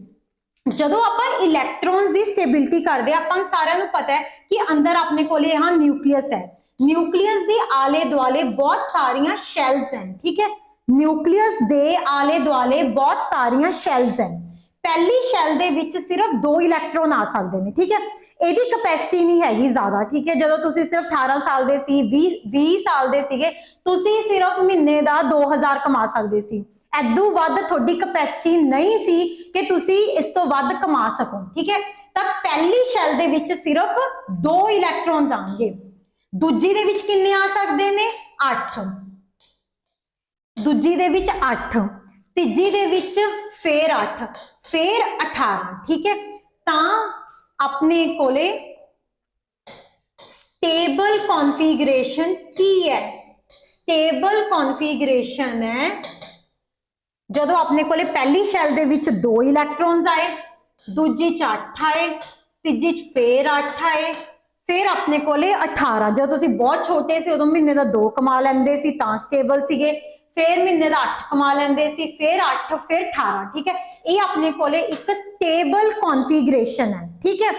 ਜਦੋਂ ਆਪਾਂ ਇਲੈਕਟ੍ਰॉन्स ਦੀ ਸਟੇਬਿਲਿਟੀ ਕਰਦੇ ਆ, ਆਪਾਂ ਸਾਰਿਆਂ ਨੂੰ ਪਤਾ ਹੈ ਕਿ ਅੰਦਰ ਆਪਣੇ ਕੋਲੇ यहाँ ਨਿਊਕਲੀਅਸ ਹੈ, ਨਿਊਕਲੀਅਸ ਦੇ ਆਲੇ ਦੁਆਲੇ ਬਹੁਤ ਸਾਰੀਆਂ ਸ਼ੈਲਸ ਹਨ। ਠੀਕ ਹੈ, ਨਿਊਕਲੀਅਸ ਦੇ ਆਲੇ ਦੁਆਲੇ ਬਹੁਤ ਸਾਰੀਆਂ ਸ਼ੈਲਸ ਹਨ। ਪਹਿਲੀ ਸ਼ੈਲ ਦੇ ਵਿੱਚ ਸਿਰਫ 2 ਇਲੈਕਟ੍ਰॉन ਆ ਸਕਦੇ ਨੇ। ਠੀਕ ਹੈ, ਇਹਦੀ ਕਪੈਸਿਟੀ ਨਹੀਂ ਹੈਗੀ ਜ਼ਿਆਦਾ। ਠੀਕ ਹੈ, ਜਦੋਂ ਤੁਸੀਂ ਸਿਰਫ 18 ਸਾਲ ਦੇ ਸੀ, 20 ਸਾਲ ਦੇ ਸੀਗੇ, ਤੁਸੀਂ ਸਿਰਫ ਮਹੀਨੇ ਦਾ 2000 ਕਮਾ ਸਕਦੇ ਸੀ, ਐਦੂ ਵੱਧ ਤੁਹਾਡੀ ਕਪੈਸਿਟੀ ਨਹੀਂ ਸੀ ਕਿ ਤੁਸੀਂ ਇਸ ਤੋਂ ਵੱਧ ਕਮਾ ਸਕੋ। ਠੀਕ ਹੈ, ਤਾਂ ਪਹਿਲੀ ਸ਼ੈਲ ਦੇ ਵਿੱਚ ਸਿਰਫ 2 ਇਲੈਕਟ੍ਰॉन्स ਆਣਗੇ, ਦੂਜੀ ਦੇ ਵਿੱਚ ਕਿੰਨੇ ਆ ਸਕਦੇ ਨੇ? 8, ਦੂਜੀ ਦੇ ਵਿੱਚ 8, ਤੀਜੀ ਦੇ ਵਿੱਚ ਫਿਰ 8, ਫਿਰ 18। ਠੀਕ ਹੈ, ਤਾਂ ਆਪਣੇ ਕੋਲੇ ਸਟੇਬਲ ਕਨਫੀਗਰੇਸ਼ਨ ਕੀ ਹੈ? ਸਟੇਬਲ ਕਨਫੀਗਰੇਸ਼ਨ है ਜਦੋਂ ਆਪਣੇ ਕੋਲੇ ਪਹਿਲੀ ਸ਼ੈਲ ਦੇ ਵਿੱਚ 2 ਇਲੈਕਟ੍ਰॉन्स ਆਏ, ਦੂਜੀ ਚ 8 ਆਏ, ਤੀਜੀ ਚ ਫਿਰ 8 ਆਏ, फिर अपने कोले 18। जो तुसी बहुत छोटे से उदों महीने का 2 कमा लेंदे सी तां स्टेबल सीगे, फिर महीने का 8 कमा लेंदे सी, फिर 8, फिर 18। ठीक है, ये अपने कोले एक स्टेबल कॉन्फिगरेशन है। ठीक है,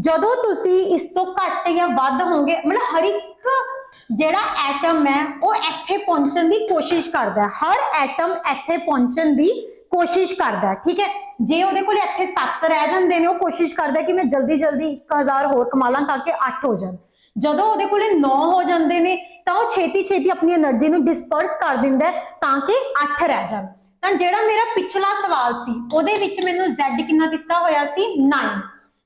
जदों तुसी इस तो घट या वध होंगे, मतलब हर एक जिहड़ा एटम है वो इत्थे पहुंचण की कोशिश करता है, हर एटम इत्थे पहुंचण की कोशिश करता है। ठीक है, जे ਉਹਦੇ ਕੋਲ ਇੱਥੇ 7 ਰਹਿ ਜਾਂਦੇ ਨੇ, ਉਹ ਕੋਸ਼ਿਸ਼ ਕਰਦਾ ਕਿ ਮੈਂ ਜਲਦੀ ਜਲਦੀ 1000 ਹੋਰ ਕਮਾ ਲਾਂ ਤਾਂ ਕਿ 8 ਹੋ ਜਾਣ। ਜਦੋਂ ਉਹਦੇ ਕੋਲੇ 9 ਹੋ ਜਾਂਦੇ ਨੇ ਤਾਂ ਉਹ ਛੇਤੀ ਛੇਤੀ ਆਪਣੀ એનર્ਜੀ ਨੂੰ ਡਿਸਪਰਸ ਕਰ ਦਿੰਦਾ ਤਾਂ ਕਿ 8 ਰਹਿ ਜਾਣ। ਤਾਂ ਜਿਹੜਾ ਮੇਰਾ ਪਿਛਲਾ ਸਵਾਲ ਸੀ ਉਹਦੇ ਵਿੱਚ ਮੈਨੂੰ Z ਕਿੰਨਾ ਦਿੱਤਾ ਹੋਇਆ ਸੀ? 9।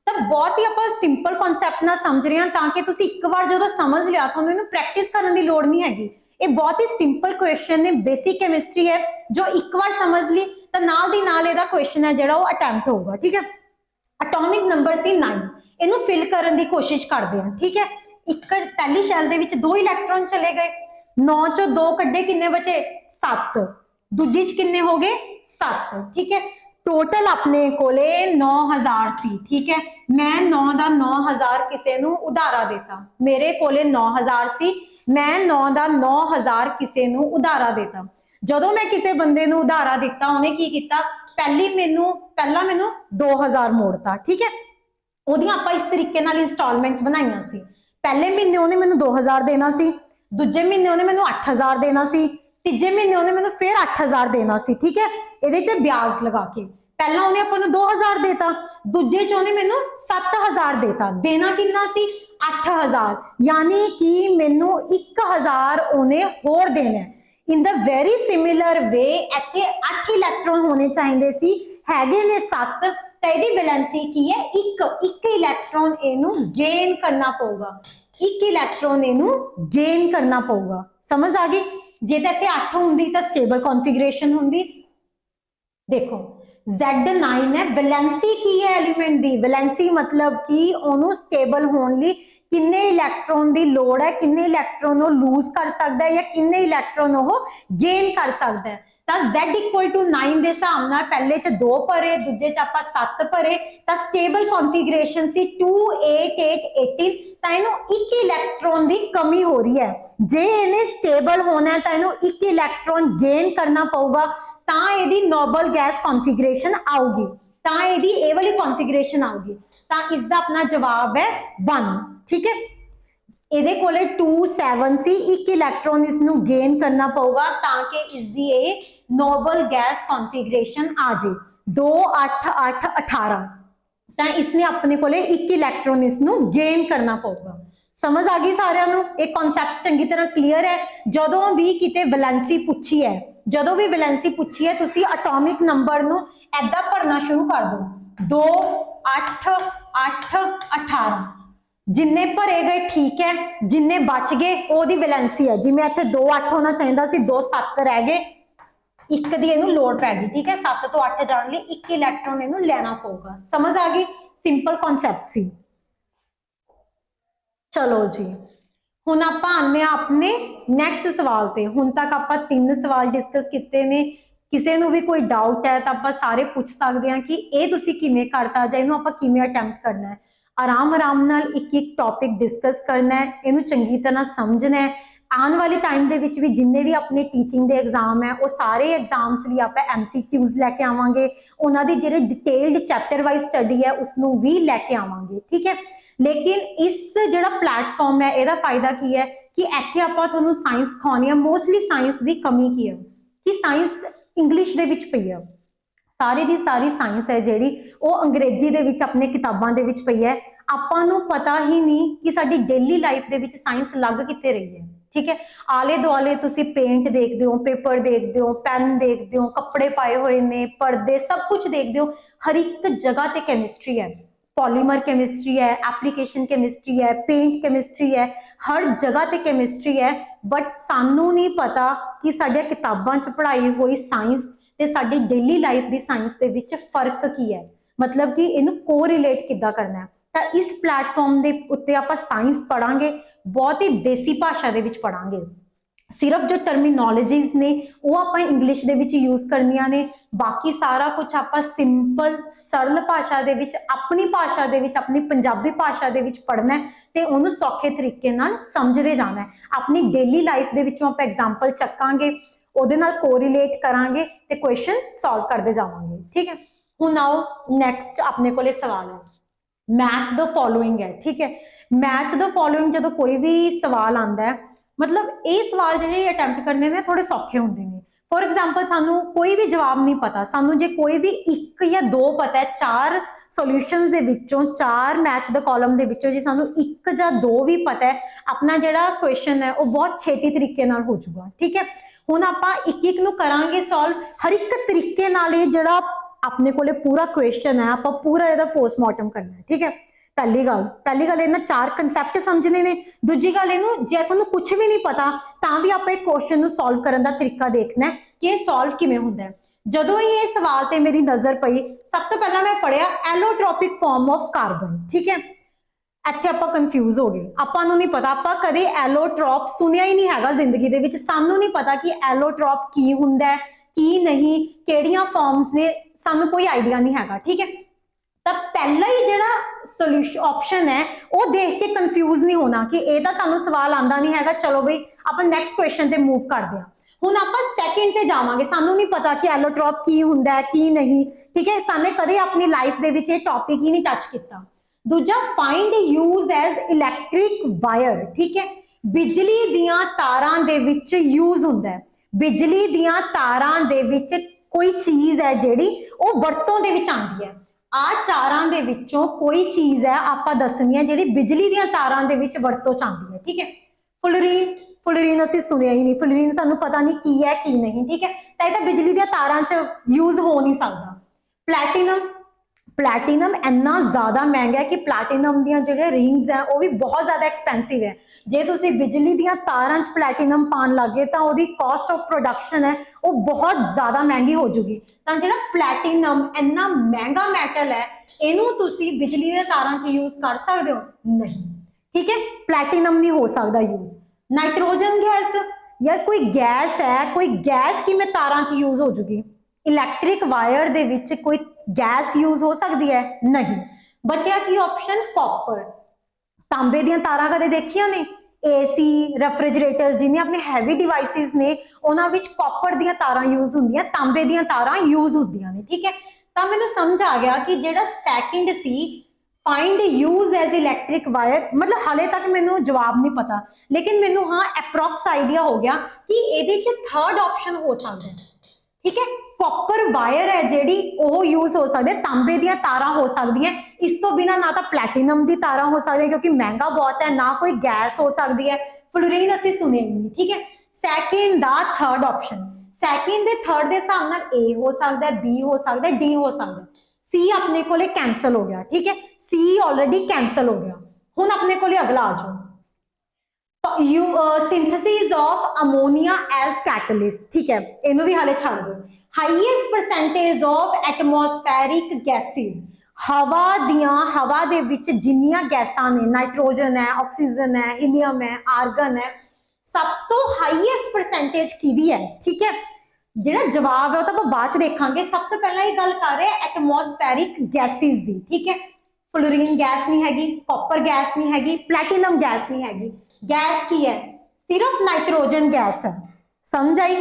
ਤਾਂ ਬਹੁਤ ਹੀ ਆਪਾਂ ਸਿੰਪਲ ਕਨਸੈਪਟ ਨਾਲ ਸਮਝ ਰਹੇ ਹਾਂ ਤਾਂ ਕਿ ਤੁਸੀਂ ਇੱਕ ਵਾਰ ਜਦੋਂ ਸਮਝ ਲਿਆ ਤੁਹਾਨੂੰ ਇਹਨੂੰ ਪ੍ਰੈਕਟਿਸ ਕਰਨ ਦੀ ਲੋੜ ਨਹੀਂ ਹੈਗੀ। ਇਹ ਬਹੁਤ ਹੀ ਸਿੰਪਲ ਕੁਐਸਚਨ ਨੇ, ਬੇਸਿਕ ਕੈਮਿਸਟਰੀ ਹੈ, ਜੋ ਇੱਕ ਵਾਰ ਸਮਝ ਲਈ ਤਾਂ ਨਾਲ ਦੀ ਨਾਲ ਇਹਦਾ ਕੁਐਸਚਨ ਹੈ ਜਿਹੜਾ ਉਹ ਅਟੈਂਪਟ ਹੋਊਗਾ। ਠੀਕ ਹੈ, ਐਟੋਮਿਕ ਨੰਬਰ ਸੀ 9, ਇਹਨੂੰ ਫਿਲ ਕਰਨ ਦੀ ਕੋਸ਼ਿਸ਼ ਕਰਦੇ ਹਾਂ। ਠੀਕ ਹੈ, ਇੱਕ ਪਹਿਲੀ ਸ਼ੈਲ ਦੇ ਵਿੱਚ 2 ਇਲੈਕਟ੍ਰॉन ਚਲੇ ਗਏ, 9 ਚੋਂ 2 ਕੱਢੇ, ਕਿੰਨੇ ਬਚੇ? 7, ਦੂਜੀ ਚ ਕਿੰਨੇ ਹੋ ਗਏ? 7। ਠੀਕ ਹੈ, टोटल अपने कोले 9000 सी। ठीक है, मैं 9 का 9000 किसी नू उधारा देता, मेरे कोले 9000 सी, मैं 9 का 9000 किसी नू उधारा देता। जदों मैं किसी बंदे नू उधारा दिता, उन्हें की किया? पहला मैनू 2000 मोड़ता। ठीक है, ਉਹਦੀਆਂ ਆਪਾਂ इस तरीके नाल इंस्टॉलमेंट्स बनाईयां सी। पहले महीने ਉਹਨੇ ਮੈਨੂੰ 2000 देना सी, दूजे महीने ਉਹਨੇ ਮੈਨੂੰ 8000 देना सी, तीजे महीने ਉਹਨੇ ਮੈਨੂੰ फिर 8000 देना सी। ठीक है, ਇਹਦੇ ਤੇ ਵਿਆਜ ਲਗਾ ਕੇ ਪਹਿਲਾਂ ਉਹਨੇ ਆਪਾਂ ਨੂੰ 2000 ਦੇਤਾ, ਦੂਜੇ ਚ ਉਹਨੇ ਮੈਨੂੰ 7000 ਦੇਤਾ, ਦੇਣਾ ਕਿੰਨਾ ਸੀ? 8000, यानी कि ਮੈਨੂੰ 1000 ਉਹਨੇ ਹੋਰ ਦੇਣਾ। In the very similar way ਇੱਥੇ 8 ਇਲੈਕਟ੍ਰॉन ਹੋਣੇ ਚਾਹੀਦੇ ਸੀ, ਹੈਗੇ ਨੇ 7, ਤਾਂ ਇਹਦੀ ਵੈਲੈਂਸੀ ਕੀ ਹੈ? 1 ਇਲੈਕਟ੍ਰॉन ਇਹਨੂੰ ਗੇਨ ਕਰਨਾ ਪਊਗਾ, 1 ਇਲੈਕਟ੍ਰॉन ਇਹਨੂੰ ਗੇਨ ਕਰਨਾ ਪਊਗਾ। ਸਮਝ ਆ ਗਈ? ਜੇ ਤਾਂ ਇੱਥੇ 8 ਹੁੰਦੀ ਤਾਂ ਸਟੇਬਲ ਕਨਫੀਗਰੇਸ਼ਨ ਹੁੰਦੀ। देखो Z9 है, वैलेंसी की है एलिमेंट दी, वैलेंसी मतलब कि ਉਹਨੂੰ स्टेबल होने ਲਈ किन्ने इलैक्ट्रॉन की लोड़ है, किन्ने इलैक्ट्रॉन वो लूज कर सकता है या किन्ने इलैक्ट्रॉन वो गेन कर सकता है। तो Z इक्वल टू 9 के हिसाब नाल पहले च 2 भरे, दूजे च आपां 7 भरे, तो स्टेबल कॉन्फिगरेशन सी 2 8 8 18, तो इनू एक इलैक्ट्रॉन की कमी हो रही है। जे इन्हें स्टेबल होना है तो इनू एक इलैक्ट्रॉन गेन करना पऊगा, तो यदि नोबल गैस कॉन्फिगरेशन आऊगी, तो यदि ए वाली कॉन्फिगरेशन आऊगी। तो इसका अपना जवाब है 1। ठीक है, ਇਹਦੇ ਕੋਲੇ 2 7 ਸੀ, ਇੱਕ ਇਲੈਕਟ੍ਰੋਨ ਇਸ ਨੂੰ ਗੇਨ ਕਰਨਾ ਪਊਗਾ ਤਾਂ ਕਿ ਇਸ ਦੀ ਇਹ ਨੋਬਲ ਗੈਸ ਕਨਫਿਗਰੇਸ਼ਨ ਆ ਜੇ 2 8 8 18, ਤਾਂ ਇਸਨੇ ਆਪਣੇ ਕੋਲੇ ਇੱਕ ਇਲੈਕਟ੍ਰੋਨ ਇਸ ਨੂੰ ਗੇਨ ਕਰਨਾ ਪਊਗਾ। ਸਮਝ ਆ ਗਈ ਸਾਰਿਆਂ ਨੂੰ? ਇਹ ਕਨਸੈਪਟ ਚੰਗੀ ਤਰ੍ਹਾਂ ਕਲੀਅਰ ਹੈ। ਜਦੋਂ ਵੀ ਕਿਤੇ ਵੈਲੈਂਸੀ ਪੁੱਛੀ ਹੈ, ਜਦੋਂ ਵੀ ਵੈਲੈਂਸੀ ਪੁੱਛੀ ਹੈ, ਤੁਸੀਂ ਐਟੋਮਿਕ ਨੰਬਰ ਨੂੰ ਐਦਾਂ ਭਰਨਾ ਸ਼ੁਰੂ ਕਰ ਦਿਓ 2 8 8 18, जिन्ने भरे गए ठीक है, जिन्ने बच गए ओदी वैलेंसी है। जिवें इत्थे 2 8 होना चाहिए सी, 2 7 रह गए, एक दी इहनूं लोड़ पै गई। ठीक है, 7 तो 8 जाने लई एक इलैक्ट्रॉन इहनूं लेना पऊगा। समझ आ गई? सिंपल कॉन्सैप्ट सी। चलो जी, हुण आपां आने अपने नैक्सट सवाल ते। हुण तक आपां 3 सवाल डिस्कस कीते ने। किसी नूं भी कोई डाउट है तो आपां सारे पूछ सकते हैं कि ये तुसीं किवें करता जां इहनूं आपां किवें अटैम्प्ट करना है। आराम आराम नाल एक एक टॉपिक डिस्कस करना है, इहनूं चंगी तरह समझना है। आने वाले टाइम दे विच भी जिन्ने भी अपने टीचिंग दे एग्जाम है वो सारे एग्जाम्स लिए आप MCQs लैके आवांगे, उन्होंने जिहड़े डिटेल्ड चैप्टर वाइज स्टडी है उसनूं भी लैके आवांगे। ठीक है, लेकिन इस जिहड़ा प्लेटफॉर्म है इहदा फायदा की है कि इत्थे आपां तुहानूं साइंस सिखाउणी है। मोस्टली साइंस की कमी की है कि साइंस इंग्लिश दे विच पई है, सारी दी सारी साइंस है जिहड़ी वो अंग्रेजी दे विच अपने किताबां दे विच पई है। आपां नूं पता ही नहीं कि साडी डेली लाइफ दे विच साइंस लग कित्थे रही है। ठीक है, आले दुआले तुसीं पेंट देखदे हो, पेपर देखदे हो, पेन देखदे हो, कपड़े पाए हुए ने, पर्दे, सब कुछ देखदे हो, हर एक जगह ते केमिस्ट्री है। पॉलीमर केमिस्ट्री है, एप्लीकेशन केमिस्ट्री है, पेंट केमिस्ट्री है, हर जगह ते केमिस्ट्री है। बट सानू नहीं पता कि साडे किताबां च पढ़ाई हुई साइंस ते साडी डेली लाइफ दी साइंस दे विच फर्क की है, मतलब कि इनू कोरिलेट किद्दां करना है। तो इस प्लेटफॉर्म दे उत्ते आपां साइंस पढ़ांगे, बहुत ही देसी भाषा दे विच पढ़ांगे। सिर्फ जो टर्मिनोलॉजीज ने वो आपां इंग्लिश दे विच यूज करनियां ने, बाकी सारा कुछ आपां सिंपल सरल भाषा दे विच, अपनी भाषा दे विच, अपनी पंजाबी भाषा दे विच पढ़ना है ते उहनूं सौखे तरीके नाल समझदे जाना है। अपनी डेली लाइफ दे विचों आपां एग्जाम्पल चक्कांगे, ਉਹਦੇ ਨਾਲ कोरिलेट करांगे ते क्वेश्चन सॉल्व करते जावांगे। ठीक है, हुण आओ नैक्सट अपने कोले सवाल है मैच द फॉलोइंग है। ठीक है, मैच द फॉलोइंग जो कोई भी सवाल आता है, मतलब ये सवाल जो अटैम्प्ट करने ने थोड़े सौखे होंगे ने। फॉर एग्जाम्पल सानू कोई भी जवाब नहीं पता, सानू जे कोई भी एक या दो पता है, 4 सॉल्यूशंस दे विचों, 4 मैच द कॉलम दे विचों जे सानू एक या दो भी पता है, अपना जिहड़ा क्वेश्चन है वो बहुत छेती तरीके नाल हो जाऊगा। ठीक है, हुण आपां एक एक नूं करांगे सॉल्व, हर एक तरीके नाल ये जिहड़ा अपने कोले पूरा क्वेश्चन है आपां पूरा इहदा पोस्टमार्टम करना है। ठीक है, पहली गल इन्हां 4 कंसैप्ट समझने ने। दूजी गल इहनूं जे तुहानूं कुछ भी नहीं पता तां भी आपां इह क्वेश्चन नूं सॉल्व करन दा तरीका देखना है कि इह सॉल्व किवें हुंदा है। जदों ही ये सवाल ते मेरी नज़र पई, सब तो पहला मैं पढ़िया एलोट्रोपिक फॉर्म ऑफ कार्बन। ठीक है, ਇੱਥੇ ਆਪਾਂ ਕੰਫਿਊਜ਼ ਹੋ ਗਏ, ਆਪਾਂ ਨੂੰ ਨਹੀਂ ਪਤਾ, ਆਪਾਂ ਕਦੇ ਐਲੋਟ੍ਰੋਪ ਸੁਣਿਆ ਹੀ ਨਹੀਂ ਹੈਗਾ ਜ਼ਿੰਦਗੀ ਦੇ ਵਿੱਚ, ਸਾਨੂੰ ਨਹੀਂ ਪਤਾ ਕਿ ਐਲੋਟ੍ਰੋਪ ਕੀ ਹੁੰਦਾ ਹੈ ਕੀ ਨਹੀਂ, ਕਿਹੜੀਆਂ ਫਾਰਮਸ ਨੇ, ਸਾਨੂੰ ਕੋਈ ਆਈਡੀਆ ਨਹੀਂ ਹੈਗਾ। ਠੀਕ ਹੈ, ਤਾਂ ਪਹਿਲਾ ਹੀ ਜਿਹੜਾ ਸੋਲੂਸ਼ਨ ਆਪਸ਼ਨ ਹੈ ਉਹ ਦੇਖ ਕੇ ਕੰਫਿਊਜ਼ ਨਹੀਂ ਹੋਣਾ ਕਿ ਇਹ ਤਾਂ ਸਾਨੂੰ ਸਵਾਲ ਆਂਦਾ ਨਹੀਂ ਹੈਗਾ, ਚਲੋ ਬਈ ਆਪਾਂ ਨੈਕਸਟ ਕੁਐਸਚਨ ਤੇ ਮੂਵ ਕਰਦੇ ਹਾਂ। ਹੁਣ ਆਪਾਂ ਸੈਕਿੰਡ ਤੇ ਜਾਵਾਂਗੇ, ਸਾਨੂੰ ਨਹੀਂ ਪਤਾ ਕਿ ਐਲੋਟ੍ਰੋਪ ਕੀ ਹੁੰਦਾ ਹੈ ਕੀ ਨਹੀਂ। ਠੀਕ ਹੈ, ਸਾਨੇ ਕਦੇ ਆਪਣੀ ਲਾਈਫ ਦੇ ਵਿੱਚ ਇਹ ਟੌਪਿਕ ਹੀ ਨਹੀਂ ਟੱਚ ਕੀਤਾ। दूजा find use as electric wire. ठीक है, बिजली दियां तारां दे विच यूज हुंदा है, बिजली दियां तारां दे विच कोई चीज है जिहड़ी वो वरतों दे विच आंदी है। आ चारां दे विचों कोई चीज है आपां दसनी है जिहड़ी बिजली दियां तारां दे विच वरतों च आंदी है। ठीक है, फुलरीन असीं सुनिया ही नहीं, फुलरीन सानूं पता नहीं की है की नहीं। ठीक है, तां इह तां बिजली दियां तारां च यूज हो नहीं सकदा। प्लैटिनम इन्ना ज़्यादा महंगा है कि प्लैटिनम दी जो रिंग्स है वो भी बहुत ज़्यादा एक्सपेंसिव है। जे तुसी बिजली दियां तारां च प्लैटिनम पान लगे तो वो कॉस्ट ऑफ प्रोडक्शन है वो बहुत ज़्यादा महंगी हो जूगी। तो जो प्लैटिनम इन्ना महंगा मैटल है, इनू तुसी बिजली दे तारां च यूज कर सकते हो नहीं, ठीक है, प्लैटिनम नहीं हो सकता यूज। नाइट्रोजन गैस, यार कोई गैस है, कोई गैस किवें तारां च यूज हो जूगी? इलैक्ट्रिक वायर दे विच कोई गैस यूज हो सकती है? नहीं। बचिया की ऑप्शन कॉपर। तांबे ਦੀਆਂ ਤਾਰਾਂ ਕਦੇ ਦੇਖੀਆਂ ਨੇ? ਏਸੀ, ਰੈਫਰੀਜਰੇਟਰਸ ਜਿੰਨੇ ਆਪਣੇ ਹੈਵੀ ਡਿਵਾਈਸਿਸ ਨੇ ਉਹਨਾਂ ਵਿੱਚ ਕਾਪਰ ਦੀਆਂ ਤਾਰਾਂ ਯੂਜ਼ ਹੁੰਦੀਆਂ, ਤਾਂਬੇ ਦੀਆਂ ਤਾਰਾਂ ਯੂਜ਼ ਹੁੰਦੀਆਂ ਨੇ। ਠੀਕ ਹੈ, ਤਾਂ ਮੈਨੂੰ ਸਮਝ ਆ ਗਿਆ ਕਿ ਜਿਹੜਾ ਸੈਕਿੰਡ ਸੀ find use as electric wire, मतलब हाले तक मैनू जवाब नहीं पता, लेकिन मैनू हाँ एप्रोक्स आइडिया हो गया कि ये थर्ड ऑप्शन हो सकता है। ठीक है, कॉपर वायर है जेडी वो यूज हो सकती है, तांबे दी तारा हो सकती है, इस तो बिना ना तो प्लैटिनम की तारा हो सकती है क्योंकि महंगा बहुत है, ना कोई गैस हो सकती है, फ्लोरीन असीं सुने नहीं। ठीक है, सैकेंड दा third option, second they third के हिसाब नाल ए हो सकता है, बी हो सकता है, डी हो सकता है, सी अपने को कैंसल हो गया। ठीक है, सी ऑलरेडी कैंसल हो गया। हुण अपने को अगला आ जाओ, synthesis of ammonia as catalyst. ठीक है, इनू भी हाले छड़ दो। Highest percentage of atmospheric gases, हवा दे विच जिन्नियां गैसां ने, नाइट्रोजन है, ऑक्सीजन है, हीलियम है, आर्गन है, सब तो हाईएस्ट परसेंटेज किहदी है? ठीक है, ਜਿਹੜਾ जवाब है वो बाद च देखांगे। सब तो पहला ये गल कर रहे हैं एटमॉस्फेरिक गैसेस दी। ठीक है, फ्लोरीन गैस नहीं हैगी, कॉपर गैस नहीं हैगी, प्लैटिनम गैस नहीं हैगी, गैस की है सिर्फ नाइट्रोजन गैस है। समझ आई?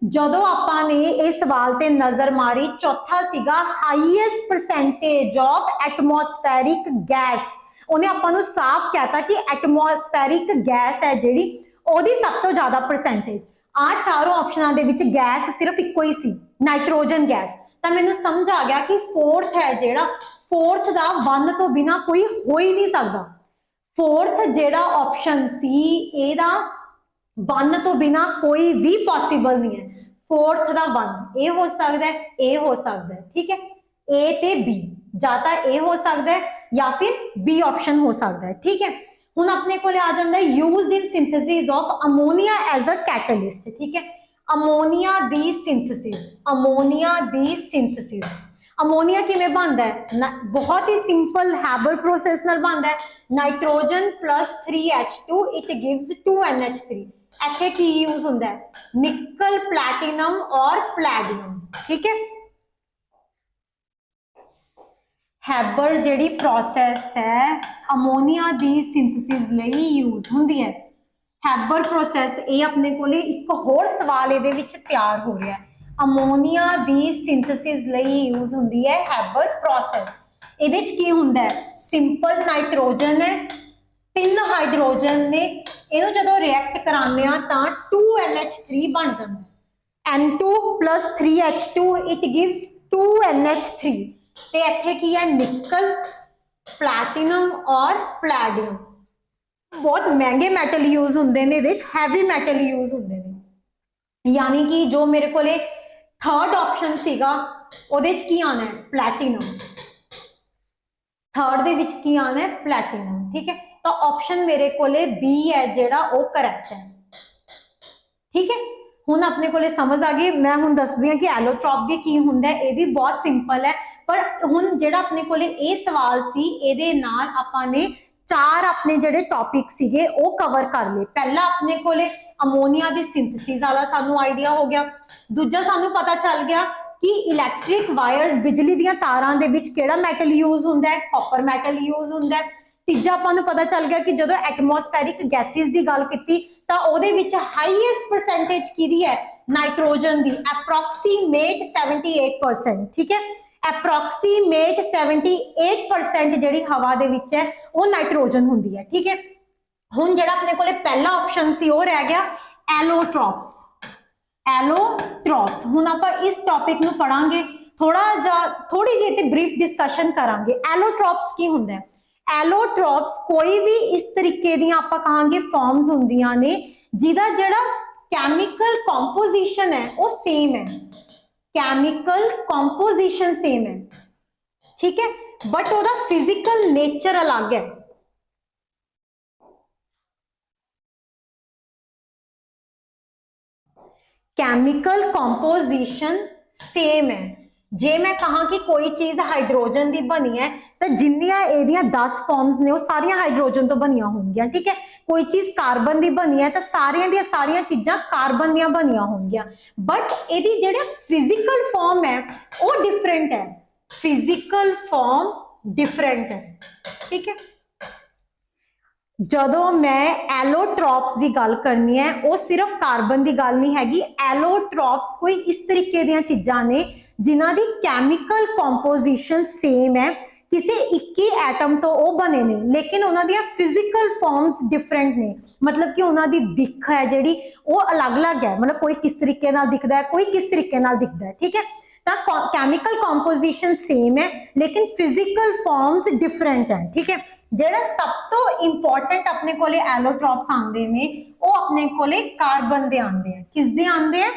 जदों आपां ने इस सवाल ते नजर मारी, चौथा सीगा highest percentage of atmospheric gas, उन्हें आपां नूं साफ कहता कि एटमॉस्फेरिक गैस है जिहड़ी ओहदी सब तो ज्यादा परसेंटेज। आ चारों ऑप्शनों के विच गैस सिर्फ इको ही सी, नाइट्रोजन गैस। तो मैनूं समझ आ गया कि फोर्थ है जिहड़ा, फोर्थ दा वन तो बिना कोई हो ही नहीं सकता। फोर्थ जिहड़ा ऑप्शन सी एदा वन तो बिना कोई भी पॉसिबल नहीं है। फोर्थ दा वन ए हो सकता है, ए हो सकता है। ठीक है, ए ते बी, या तो ए हो सकता है या फिर बी ऑप्शन हो सकता है। ठीक है, हुण अपने को आ जाता है used in synthesis of ammonia as a catalyst. ठीक है, अमोनिया दी सिंथेसिस, अमोनिया दी सिंथेसिस, अमोनिया किवें बनता है? बहुत ही सिंपल हैबर प्रोसेस नाल बनता है, nitrogen plus 3H2 it gives 2NH3। इत्थे की यूज होंदा है? निकल, प्लैटिनम और प्लैडियम। ठीक है, हैबर जिहड़ी प्रोसेस है अमोनिया दी सिंथेसिस लई यूज हुंदी है। हैबर प्रोसेस ये अपने को एक होर सवाल ये तैयार हो रहा है, अमोनिया दी सिंथेसिस लई यूज हुंदी है हैबर प्रोसेस। इहदे च की हुंदा है? सिंपल नाइट्रोजन है, 3 हाइड्रोजन ने, इहनूं जदों रिएक्ट कराने तां 2NH3 बन जाता है। N2 plus 3H2 it gives 2NH3। ते इत्थे की है? निकल, प्लैटिनम और प्लैडियम। बहुत महंगे मैटल यूज होंगे ने, हैवी मैटल यूज होंगे ने, यानी कि जो मेरे को थर्ड ऑप्शन सीगा ओहदे च की आना है? प्लैटिनम। थर्ड दे विच की आना है? प्लैटिनम। ठीक है, तो ऑप्शन मेरे को बी है जिहड़ा वो करैक्ट है। ठीक है, हुण अपने को समझ आ गई। मैं हुण दसदी हां कि एलोट्रॉप भी की हुंदा है, ये भी बहुत सिंपल है। पर हुण जिहड़ा अपने को ये सवाल सी इहदे नाल आपां ने चार अपने जिहड़े टॉपिक सीगे वो कवर कर ले। पहला अपने को अमोनिया दी सिंथेसिस वाला सानू आइडिया हो गया, दूजा सानू पता चल गया कि इलैक्ट्रिक वायर्स, बिजली दी तारां दे विच किहड़ा मैटल यूज हुंदा है? कॉपर मैटल यूज हुंदा है। तीजा आपां नूं पता चल गया कि जदों एटमॉस्फेरिक गैसेस की गल की तो ਉਹਦੇ ਵਿੱਚ हाईएस्ट परसेंटेज किहदी है? नाइट्रोजन दी, अप्रॉक्सीमेट 78%। ठीक है, अप्रॉक्सीमेट 78% जिहड़ी हवा दे विच है वो नाइट्रोजन हुंदी है। ठीक है, हुण जिहड़ा अपने कोले पहला ऑप्शन सी वो रह गया एलोट्रॉप्स। एलोट्रॉप्स हुण आपां इस टॉपिक नूं पढ़ांगे, थोड़ी जी ब्रीफ डिस्कशन करांगे। एलोट्रॉप्स की हुंदा है? एलोट्रॉप्स कोई भी इस तरीके दी आपां कहांगे फॉर्म्स हुंदियां ने जिहदा जिहड़ा केमिकल कंपोजिशन है वो सेम है, केमिकल कंपोजिशन सेम है। ठीक है, बट ओहदा फिजिकल नेचर अलग है। केमिकल कंपोजिशन सेम है, जे मैं कहा कि कोई चीज हाइड्रोजन की बनी है तो जिन्नियां एदियां 10 फॉर्म्स ने वो सारियां हाइड्रोजन तो बनिया होंगियां, ठीक है। कोई चीज कार्बन की बनी है तो सारियां दी सारियां चीजां कार्बन दियां बनिया होंगियां, बट एदी जेड़ा फिजिकल फॉर्म है वो डिफरेंट है, फिजिकल फॉर्म डिफरेंट है, ठीक है। ਜਦੋਂ मैं एलोट्रॉप्स की गल करनी है वो सिर्फ कार्बन की गल नहीं हैगी, एलोट्रॉप्स कोई इस तरीके दी चीज़ां ने जिन्हां दी केमिकल कंपोजिशन सेम है, किसी एक ही एटम तो वो बने ने लेकिन उन्हां दी फिजिकल फॉर्म्स डिफरेंट ने, मतलब कि उन्हां दी दिख है जिहड़ी वो अलग अलग है, मतलब कोई किस तरीके नाल दिखदा है, कोई किस तरीके नाल दिखदा है, ठीक है। केमिकल कंपोजिशन सेम है लेकिन फिजिकल फॉर्म्स डिफरेंट है, ठीक है। ਜਿਹੜਾ ਸਭ ਤੋਂ ਇੰਪੋਰਟੈਂਟ ਆਪਣੇ ਕੋਲੇ ਐਲੋਟ੍ਰੋਪਸ ਆਉਂਦੇ ਨੇ ਉਹ ਆਪਣੇ ਕੋਲੇ ਕਾਰਬਨ ਦੇ ਆਉਂਦੇ ਆ, ਕਿਸ ਦੇ ਆਉਂਦੇ ਆ,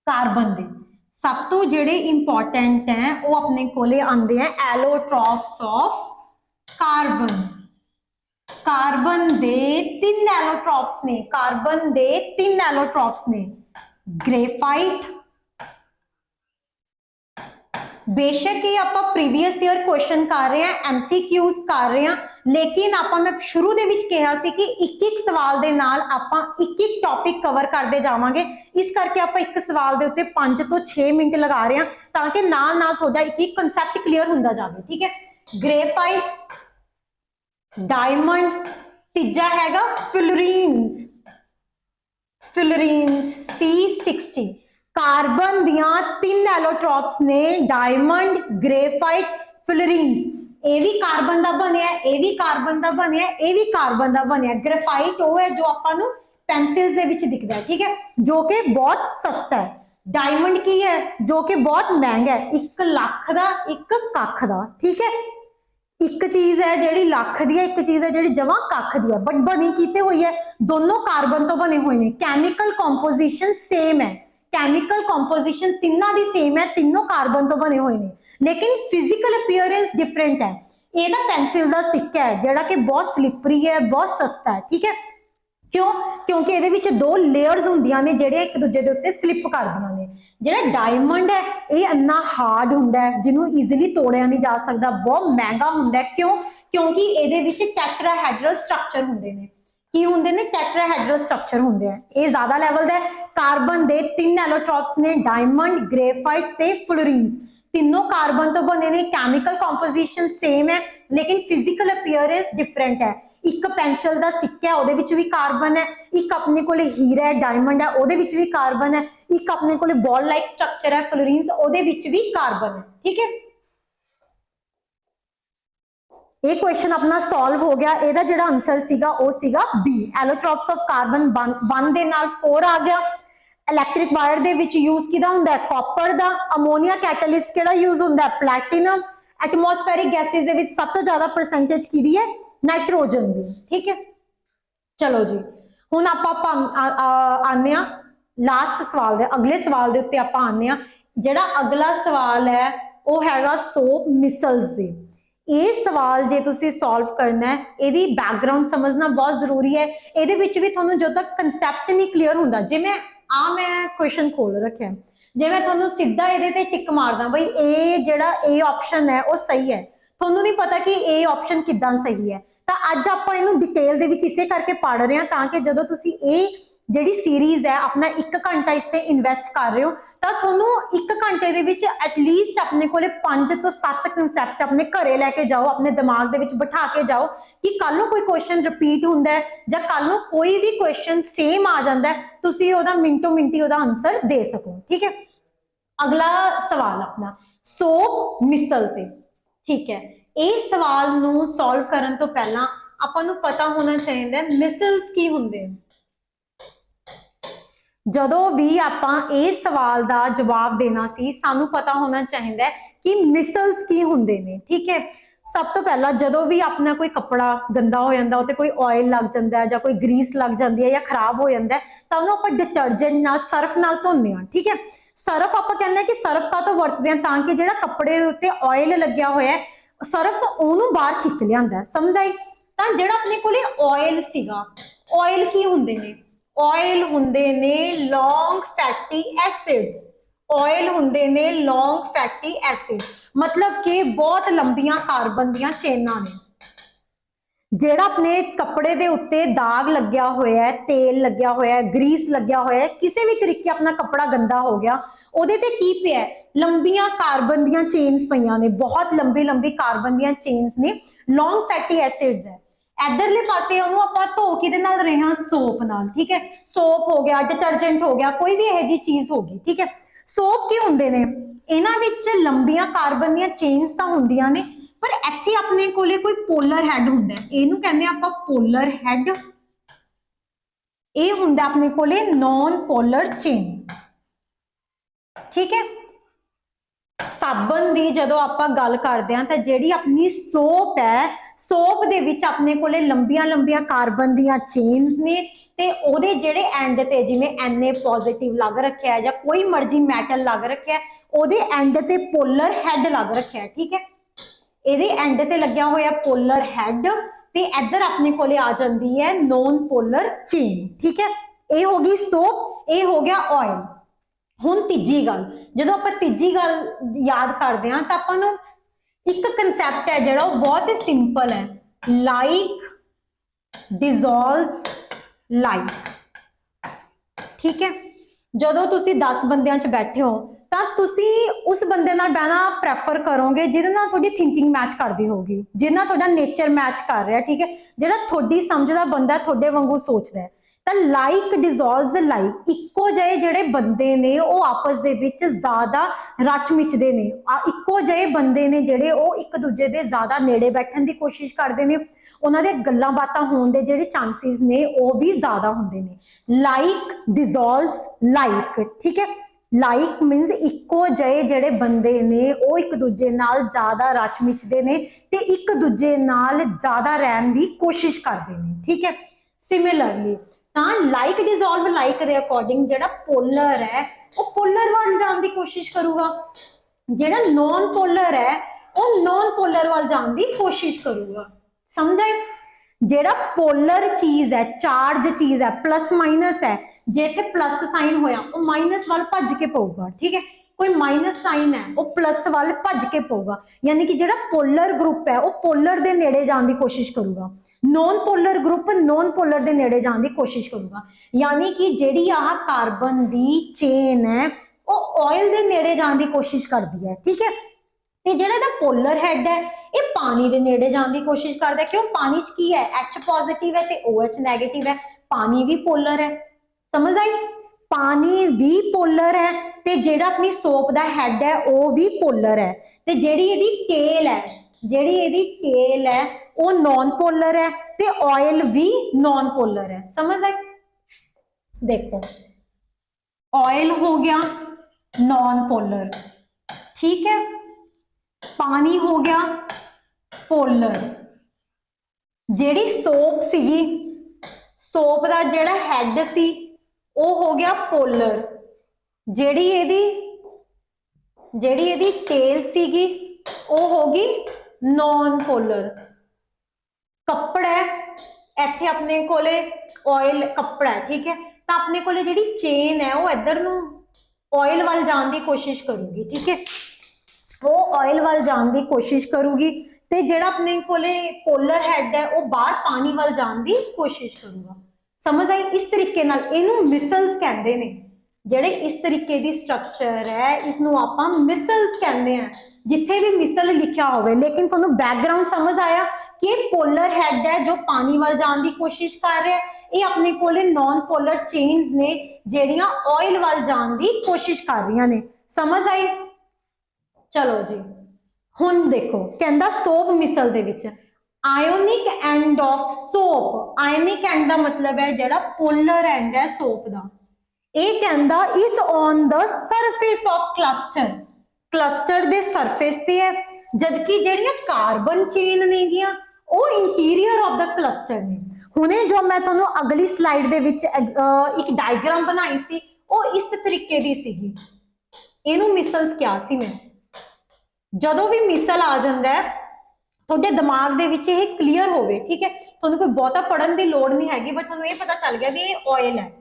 ਕਾਰਬਨ ਦੇ। ਸਭ ਤੋਂ ਜਿਹੜੇ ਇੰਪੋਰਟੈਂਟ ਹੈ ਉਹ ਆਪਣੇ ਕੋਲੇ ਆਉਂਦੇ ਆ ਐਲੋਟ੍ਰੋਪਸ ਆਫ ਕਾਰਬਨ। ਕਾਰਬਨ ਦੇ 3 ਐਲੋਟ੍ਰੋਪਸ ਨੇ, ਕਾਰਬਨ ਦੇ 3 ਐਲੋਟ੍ਰੋਪਸ ਨੇ, ग्रेफाइट। बेशक ये आप प्रीवियस ईयर क्वेश्चन कर रहे हैं, MCQs कर रहे हैं, लेकिन आप मैं शुरू दे विच कहा सी कि एक सवाल दे नाल आपां एक टॉपिक कवर करते जावांगे, इस करके आप एक सवाल दे उत्ते 5 तो 6 मिनट लगा रहे हैं ताकि नाल नाल तुहाडा एक कंसैप्ट क्लीयर हुंदा जावे, ठीक है। ग्रेफाइट, डायमंड, तीजा हैगा फ्लोरीन्स, फ्लोरीन्स C60। कार्बन दियां 3 एलोट्रॉप्स ने, डायमंड, ग्रेफाइट, फ्लोरीन्स। ये भी कार्बन का बनया, ये भी कार्बन का बनया, ये भी कार्बन का बनया। ग्रेफाइट वो है जो आपां नूं पेंसिल्स दे विच दिखदा है, ठीक है, जो कि बहुत सस्ता है। डायमंड की है जो कि बहुत महंगा है, 1 लाख का 1 कख का, ठीक है। एक चीज है जिहड़ी लख दी है, एक चीज है जिहड़ी जमा कख दी है, बट बनी कीते हुई है, दोनों कार्बन तो बने हुए हैं। केमिकल कंपोजिशन सेम है, केमिकल कंपोजिशन तीनों दी सेम है, तीनों कार्बन तो बने हुए हैं, लेकिन फिजिकल अपीयरेंस डिफरेंट है। ये पेंसिल का सिक्का है जिहड़ा कि बहुत स्लिपरी है, बहुत सस्ता है, ठीक है। क्यों? क्योंकि ये 2 लेयर्स होंदियां ने जिहड़े एक दूजे दे उत्ते स्लिप करदियां ने। जिहड़ा डायमंड है ये इन्ना हार्ड हुंदा है जिन्हों ईजिली तोड़िया नहीं जा सकता, बहुत महंगा हुंदा है। क्यों? क्योंकि ये टैट्राहेड्रल स्ट्रक्चर हुंदे ने, की हुंदे ने, टैट्राहेड्रल स्ट्रक्चर हुंदे हैं। ये ज्यादा लैवल दा है। कार्बन दे 3 एलोट्रॉप्स ने, डायमंड, ग्रेफाइट ते फ्लोरीन्स, तीनों कार्बन तो बने ने, केमिकल कंपोजिशन सेम है लेकिन फिजिकल अपीयरेंस डिफरेंट है। एक पेंसिल का सिक्का है ਉਹਦੇ ਵਿੱਚ भी कार्बन है, एक अपने को हीरा है, डायमंड है ਉਹਦੇ ਵਿੱਚ भी कार्बन है, एक अपने को बॉल लाइक स्ट्रक्चर है फ्लोरीन्स ਉਹਦੇ ਵਿੱਚ भी कार्बन है, ठीक है। ये क्वेश्चन अपना सॉल्व हो गया। ਇਹਦਾ ਜਿਹੜਾ आंसर ਸੀਗਾ ਉਹ ਸੀਗਾ B, एलोट्रॉप्स ऑफ कार्बन 1 ਦੇ ਨਾਲ 4 आ गया। इलैक्ट्रिक वायर ਦੇ ਵਿੱਚ यूज ਕਿਹਦਾ ਹੁੰਦਾ ਹੈ, ਕਾਪਰ ਦਾ। अमोनिया कैटलिस्ट ਕਿਹੜਾ यूज ਹੁੰਦਾ है, प्लैटिनम। एटमॉस्फेरिक गैसेस ਦੇ ਵਿੱਚ ਸਭ ਤੋਂ ਜ਼ਿਆਦਾ परसेंटेज ਕਿਹਦੀ है, नाइट्रोजन दी, ठीक है। चलो जी हुण आपां आने लास्ट सवाल दे, अगले सवाल दे उत्ते आपां आने। जिहड़ा अगला सवाल है वो हैगा सोप मिसल्स दे। ये सवाल जे तुसीं सॉल्व करना है, इहदी बैकग्राउंड समझना बहुत जरूरी है। इहदे विच भी तुहानूं जो तक कंसैप्ट नहीं क्लीयर हुंदा, जे मैं क्वेश्चन खोल रखिया, जे मैं तुहानूं सीधा इहदे ते टिक मारदा बई ए जिहड़ा ए ऑप्शन है वो सही है, ਤੁਹਾਨੂੰ नहीं पता कि ए ऑप्शन किदां सही है, तो अज आपां इहनूं डिटेल दे विच इसे करके पढ़ रहे हैं ताकि जदों तुसीं ए जिहड़ी सीरीज है अपना 1 घंटा इस ते इन्वेस्ट कर रहे हो तो तुहानूं 1 घंटे दे विच एटलीस्ट अपने कोले 5 तो 7 कंसैप्ट अपने घरे लैके जाओ, अपने दिमाग दे विच बिठा के जाओ कि कल नूं कोई क्वेश्चन रिपीट हुंदा है जां कल नूं कोई भी क्वेश्चन सेम आ जांदा है, तुसीं ओहदा मिंटो मिंटी ओहदा आंसर दे सको, ठीक है। अगला सवाल अपना सोप मिसल ते, ठीक है। इस सवाल नूं सॉल्व करन तो पहला आपां नूं पता होना चाहिए मिसल्स की हुंदे। जदों भी आपां इस सवाल दा जवाब देना सी सानू पता होना चाहिए कि मिसल्स की हुंदे ने, ठीक है। सब तो पहला जदों भी अपना कोई कपड़ा गंदा हो जाता उत्ते कोई ऑयल लग जाता है, कोई ग्रीस लग जाती है या खराब हो जाता है तो उन्होंने आपां डिटर्जेंट नाल सर्फ नाल धोने आ, ठीक है। सर्फ आपां कहंदे हैं कि सर्फ का तो वरतदे हैं ताकि जिहड़ा कपड़े दे उत्ते ऑयल लग्या होया है सर्फ ओनू बाहर खिंच लिया, समझ आई। तो जिहड़ा अपने कोले ऑयल सीगा, ऑयल की हुंदे ने, ऑयल हुंदे ने लॉन्ग फैटी एसिड्स, ऑयल ਹੁੰਦੇ ਨੇ ਲੌਂਗ ਫੈਟੀ ਐਸਿਡ, मतलब कि बहुत लंबियां कार्बन ਦੀਆਂ ਚੇਨਾਂ ਨੇ। ਜਿਹੜਾ ਆਪਣੇ ਕੱਪੜੇ ਦੇ ਉੱਤੇ ਦਾਗ ਲੱਗਿਆ ਹੋਇਆ ਹੈ, ਤੇਲ ਲੱਗਿਆ ਹੋਇਆ ਹੈ, ਗਰੀਸ ਲੱਗਿਆ ਹੋਇਆ ਹੈ, ਕਿਸੇ ਵੀ ਤਰੀਕੇ ਆਪਣਾ ਕੱਪੜਾ ਗੰਦਾ ਹੋ ਗਿਆ, ਉਹਦੇ ਤੇ ਕੀ ਪਿਆ? ਲੰਬੀਆਂ ਕਾਰਬਨ ਦੀਆਂ ਚੇਨਸ ਪਈਆਂ ਨੇ, ਬਹੁਤ ਲੰਬੀ ਲੰਬੀ ਕਾਰਬਨ ਦੀਆਂ ਚੇਨਸ ਨੇ, ਲੌਂਗ ਫੈਟੀ ਐਸਿਡਸ ਹੈ। ਇਧਰਲੇ ਪਾਸੇ ਉਹਨੂੰ ਆਪਾਂ ਧੋ ਕਿਹਦੇ ਨਾਲ ਰਹੇ ਹਾਂ? ਸੋਪ ਨਾਲ, ਠੀਕ ਹੈ। ਸੋਪ ਹੋ ਗਿਆ, ਡਿਟਰਜੈਂਟ ਹੋ ਗਿਆ, ਕੋਈ ਵੀ ਇਹੋ ਜਿਹੀ ਚੀਜ਼ ਹੋ ਗਈ, ਠੀਕ ਹੈ। ਸੋਪ ਕੀ ਹੁੰਦੇ ਨੇ? ਇਹਨਾਂ ਵਿੱਚ ਲੰਬੀਆਂ ਕਾਰਬਨ ਦੀਆਂ ਚੇਨਸ ਤਾਂ ਹੁੰਦੀਆਂ ਨੇ, ਪਰ ਇੱਥੇ ਆਪਣੇ ਕੋਲੇ ਕੋਈ ਪੋਲਰ ਹੈਡ ਹੁੰਦਾ ਹੈ, ਇਹਨੂੰ ਕਹਿੰਦੇ ਆਪਾਂ ਪੋਲਰ ਹੈਡ। ਇਹ ਹੁੰਦਾ ਆਪਣੇ ਕੋਲੇ ਨॉन ਪੋਲਰ ਚੇਨ, ਠੀਕ ਹੈ। ਸਾਬਣ ਦੀ ਜਦੋਂ ਆਪਾਂ ਗੱਲ ਕਰਦੇ ਹਾਂ ਤਾਂ ਜਿਹੜੀ ਆਪਣੀ ਸੋਪ ਹੈ, ਸੋਪ ਦੇ ਵਿੱਚ ਆਪਣੇ ਕੋਲੇ ਲੰਬੀਆਂ ਲੰਬੀਆਂ ਕਾਰਬਨ ਦੀਆਂ ਚੇਨਸ ਨੇ, ਤੇ ਉਹਦੇ ਜਿਹੜੇ ਐਂਡ ਤੇ ਜਿਵੇਂ Na ਪੋਜ਼ਿਟਿਵ ਲੱਗ ਰੱਖਿਆ ਜਾਂ ਕੋਈ ਮਰਜ਼ੀ ਮੈਟਲ ਲੱਗ ਰੱਖਿਆ, ਉਹਦੇ ਐਂਡ ਤੇ ਪੋਲਰ ਹੈਡ ਲੱਗ ਰੱਖਿਆ, ਠੀਕ ਹੈ। ਇਹਦੇ ਐਂਡ ਤੇ ਲੱਗਿਆ ਹੋਇਆ ਪੋਲਰ ਹੈਡ, ਤੇ ਇੱਧਰ ਆਪਣੇ ਕੋਲੇ ਆ ਜਾਂਦੀ ਹੈ ਨॉन ਪੋਲਰ ਚੇਨ, ਠੀਕ ਹੈ। ਇਹ ਹੋ ਗਈ ਸੋਪ, ਇਹ ਹੋ ਗਿਆ ਆਇਲ। ਹੁਣ ਤੀਜੀ ਗੱਲ, ਜਦੋਂ ਆਪਾਂ ਤੀਜੀ ਗੱਲ ਯਾਦ ਕਰਦੇ ਹਾਂ ਤਾਂ ਆਪਾਂ ਨੂੰ ਇੱਕ ਕਨਸੈਪਟ ਹੈ ਜਿਹੜਾ ਉਹ ਬਹੁਤ ਹੀ ਸਿੰਪਲ ਹੈ, ਲਾਈਕ ਡਿਸੋਲਵਸ ਲਾਈਕ, ਠੀਕ ਹੈ। ਜਦੋਂ ਤੁਸੀਂ 10 ਬੰਦਿਆਂ 'ਚ ਬੈਠੇ ਹੋ ਤਾਂ ਤੁਸੀਂ ਉਸ ਬੰਦੇ ਨਾਲ ਬਹਿਣਾ ਪ੍ਰੈਫਰ ਕਰੋਗੇ ਜਿਹਦੇ ਨਾਲ ਤੁਹਾਡੀ ਥਿੰਕਿੰਗ ਮੈਚ ਕਰਦੀ ਹੋਊਗੀ, ਜਿਹਦੇ ਨਾਲ ਤੁਹਾਡਾ ਨੇਚਰ ਮੈਚ ਕਰ ਰਿਹਾ, ਠੀਕ ਹੈ, ਜਿਹੜਾ ਤੁਹਾਡੀ ਸਮਝ ਦਾ ਬੰਦਾ ਤੁਹਾਡੇ ਵਾਂਗੂ ਸੋਚਦਾ ਹੈ। ਤਾਂ ਲਾਈਕ ਡਿਸੋਲਵਸ ਲਾਈਕ, ਇੱਕੋ ਜਿਹੇ ਜਿਹੜੇ ਬੰਦੇ ਨੇ ਉਹ ਆਪਸ ਦੇ ਵਿੱਚ ਜ਼ਿਆਦਾ ਰਚ ਮਿਚਦੇ ਨੇ, ਇੱਕੋ ਜਿਹੇ ਬੰਦੇ ਨੇ ਜਿਹੜੇ ਉਹ ਇੱਕ ਦੂਜੇ ਦੇ ਜ਼ਿਆਦਾ ਨੇੜੇ ਬੈਠਣ ਦੀ ਕੋਸ਼ਿਸ਼ ਕਰਦੇ ਨੇ, ਉਹਨਾਂ ਦੇ ਗੱਲਾਂ ਬਾਤਾਂ ਹੋਣ ਦੇ ਜਿਹੜੇ ਚਾਂਸਿਸ ਨੇ ਉਹ ਵੀ ਜ਼ਿਆਦਾ ਹੁੰਦੇ ਨੇ। ਲਾਈਕ ਡਿਸੋਲਵਸ ਲਾਈਕ, ਠੀਕ ਹੈ। ਲਾਈਕ ਮੀਨਸ ਇੱਕੋ ਜਿਹੇ ਜਿਹੜੇ ਬੰਦੇ ਨੇ ਉਹ ਇੱਕ ਦੂਜੇ ਨਾਲ ਜ਼ਿਆਦਾ ਰਚ ਮਿਚਦੇ ਨੇ ਤੇ ਇੱਕ ਦੂਜੇ ਨਾਲ ਜ਼ਿਆਦਾ ਰਹਿਣ ਦੀ ਕੋਸ਼ਿਸ਼ ਕਰਦੇ ਨੇ, ਠੀਕ ਹੈ। ਸਿਮਿਲਰਲੀ ਤਾਂ ਲਾਈਕ ਡਿਸੋਲਵ ਲਾਈਕ ਦੇ ਅਕੋਰਡਿੰਗ ਜਿਹੜਾ ਪੋਲਰ ਹੈ ਉਹ ਪੋਲਰ ਵੱਲ ਜਾਣ ਦੀ ਕੋਸ਼ਿਸ਼ ਕਰੂਗਾ, ਜਿਹੜਾ ਨॉन ਪੋਲਰ ਹੈ ਉਹ ਨॉन ਪੋਲਰ ਵੱਲ ਜਾਣ ਦੀ ਕੋਸ਼ਿਸ਼ ਕਰੂਗਾ। ਸਮਝ ਆਏ? ਜਿਹੜਾ ਪੋਲਰ ਚੀਜ਼ ਹੈ, ਚਾਰਜ ਚੀਜ਼ ਹੈ, ਪਲੱਸ ਮਾਈਨਸ ਹੈ, ਜੇ ਇੱਥੇ ਪਲੱਸ ਸਾਈਨ ਹੋਇਆ ਉਹ ਮਾਈਨਸ ਵੱਲ ਭੱਜ ਕੇ ਪਊਗਾ, ਠੀਕ ਹੈ। ਕੋਈ ਮਾਈਨਸ ਸਾਈਨ ਹੈ ਉਹ ਪਲੱਸ ਵੱਲ ਭੱਜ ਕੇ ਪਊਗਾ, ਯਾਨੀ ਕਿ ਜਿਹੜਾ ਪੋਲਰ ਗਰੁੱਪ ਹੈ ਉਹ ਪੋਲਰ ਦੇ ਨੇੜੇ ਜਾਣ ਦੀ ਕੋਸ਼ਿਸ਼ ਕਰੂਗਾ, ਨॉन ਪੋਲਰ ਗਰੁੱਪ ਨॉन ਪੋਲਰ ਦੇ ਨੇੜੇ ਜਾਣ ਦੀ ਕੋਸ਼ਿਸ਼ ਕਰੂਗਾ। ਯਾਨੀ ਕਿ ਜਿਹੜੀ ਆਹ ਕਾਰਬਨ ਦੀ ਚੇਨ ਹੈ ਉਹ ਆਇਲ ਦੇ ਨੇੜੇ ਜਾਣ ਦੀ ਕੋਸ਼ਿਸ਼ ਕਰਦੀ ਹੈ, ਠੀਕ ਹੈ। ਤੇ ਜਿਹੜਾ ਇਹਦਾ ਪੋਲਰ ਹੈਡ ਹੈ ਇਹ ਪਾਣੀ ਦੇ ਨੇੜੇ ਜਾਣ ਦੀ ਕੋਸ਼ਿਸ਼ ਕਰਦਾ, ਕਿਉਂ? ਪਾਣੀ 'ਚ ਕੀ ਹੈ? H ਪੋਜ਼ਿਟਿਵ ਹੈ ਤੇ OH ਨੈਗੇਟਿਵ ਹੈ, ਪਾਣੀ ਵੀ ਪੋਲਰ ਹੈ। ਸਮਝ ਆਈ? ਪਾਣੀ ਵੀ ਪੋਲਰ ਹੈ ਤੇ ਜਿਹੜਾ ਆਪਣੀ ਸੋਪ ਦਾ ਹੈਡ ਹੈ ਉਹ ਵੀ ਪੋਲਰ ਹੈ, ਤੇ ਜਿਹੜੀ ਇਹਦੀ ਟੇਲ ਹੈ, ਜਿਹੜੀ ਇਹਦੀ ਟੇਲ ਹੈ ਉਹ ਨॉन ਪੋਲਰ ਹੈ ਤੇ ਆਇਲ ਵੀ नॉन ਪੋਲਰ ਹੈ। ਸਮਝ ਆਈ? ਦੇਖੋ ਆਇਲ ਹੋ ਗਿਆ नॉन ਪੋਲਰ, ਠੀਕ ਹੈ, ਪਾਣੀ ਹੋ ਗਿਆ ਪੋਲਰ, ਜਿਹੜੀ ਸੋਪ ਸੀਗੀ, ਸੋਪ ਦਾ ਜਿਹੜਾ ਹੈਡ ਸੀ ਉਹ ਹੋ ਗਿਆ ਪੋਲਰ, ਜਿਹੜੀ ਇਹਦੀ ਟੇਲ ਸੀਗੀ ਉਹ ਹੋ ਗਈ नॉन ਪੋਲਰ। ਕੱਪੜਾ ਇੱਥੇ ਆਪਣੇ ਕੋਲੇ ਆਇਲ ਕੱਪੜਾ, ਠੀਕ ਹੈ, ਤਾਂ ਆਪਣੇ ਕੋਲੇ ਜਿਹੜੀ ਚੇਨ ਹੈ ਉਹ ਇੱਧਰ ਨੂੰ ਆਇਲ ਵੱਲ ਜਾਣ ਦੀ ਕੋਸ਼ਿਸ਼ ਕਰੂਗੀ, ਠੀਕ ਹੈ, ਉਹ ਆਇਲ ਵੱਲ ਜਾਣ ਦੀ ਕੋਸ਼ਿਸ਼ ਕਰੂਗੀ, ਤੇ ਜਿਹੜਾ ਆਪਣੇ ਕੋਲੇ ਪੋਲਰ ਹੈਡ ਹੈ ਉਹ ਬਾਹਰ ਪਾਣੀ ਵੱਲ ਜਾਣ ਦੀ ਕੋਸ਼ਿਸ਼ ਕਰੂਗਾ। ਸਮਝ ਆਈ? ਇਸ ਤਰੀਕੇ ਨਾਲ ਇਹਨੂੰ ਮਿਸਲਸ ਕਹਿੰਦੇ ਨੇ, ਜਿਹੜੇ ਇਸ ਤਰੀਕੇ ਦੀ ਸਟਰਕਚਰ ਹੈ ਇਸਨੂੰ ਆਪਾਂ ਮਿਸਲਸ ਕਹਿੰਦੇ ਆ, ਜਿੱਥੇ ਵੀ ਮਿਸਲ ਲਿਖਿਆ ਹੋਵੇ। ਲੇਕਿਨ ਤੁਹਾਨੂੰ ਬੈਕਗ੍ਰਾਉਂਡ ਸਮਝ ਆਇਆ ਕਿ ਇਹ ਪੋਲਰ ਹੈਡ ਹੈ ਜੋ ਪਾਣੀ ਵੱਲ ਜਾਣ ਦੀ ਕੋਸ਼ਿਸ਼ ਕਰ ਰਿਹਾ, ਇਹ ਆਪਣੇ ਕੋਲੇ ਨॉन ਪੋਲਰ ਚੇਨਸ ਨੇ ਜਿਹੜੀਆਂ ਆਇਲ ਵੱਲ ਜਾਣ ਦੀ ਕੋਸ਼ਿਸ਼ ਕਰ ਰਹੀਆਂ ਨੇ। ਸਮਝ ਆਈ? ਚਲੋ ਜੀ, ਹੁਣ ਦੇਖੋ ਕਹਿੰਦਾ ਸੋਪ ਮਿਸਲ ਦੇ ਵਿੱਚ ionic end of soap, ionic end ਦਾ ਮਤਲਬ ਹੈ ਜਿਹੜਾ ਪੋਲਰ ਐਂਡ ਹੈ ਸੋਪ ਦਾ, ਇਹ ਕਹਿੰਦਾ is on the surface of cluster, cluster ਦੇ ਸਰਫੇਸ ਤੇ ਹੈ, ਜਦਕਿ ਜਿਹੜੀਆਂ ਕਾਰਬਨ ਚੇਨ ਨੇਗੀਆਂ ਉਹ ਇੰਟੀਰੀਅਰ ਆਫ ਦਾ ਕਲਸਟਰ ਨੇ। ਹੁਣੇ ਜੋ ਮੈਂ ਤੁਹਾਨੂੰ ਅਗਲੀ ਸਲਾਈਡ ਦੇ ਵਿੱਚ ਇੱਕ ਡਾਇਗਰਾਮ ਬਣਾਈ ਸੀ ਉਹ ਇਸ ਤਰੀਕੇ ਦੀ ਸੀਗੀ, ਇਹਨੂੰ ਮਿਸਲਸ ਕਿਹਾ ਸੀ ਮੈਂ। ਜਦੋਂ ਵੀ ਮਿਸਲ ਆ ਜਾਂਦਾ ਹੈ ਤੁਹਾਡੇ ਦਿਮਾਗ ਦੇ ਵਿੱਚ ਇਹ ਕਲੀਅਰ ਹੋਵੇ, ਠੀਕ ਹੈ, ਤੁਹਾਨੂੰ ਕੋਈ ਬਹੁਤਾ ਪੜਨ ਦੀ ਲੋੜ ਨਹੀਂ ਹੈਗੀ, ਬਟ ਤੁਹਾਨੂੰ ਇਹ ਪਤਾ ਚੱਲ ਗਿਆ ਵੀ ਇਹ ਆਇਲ ਹੈ,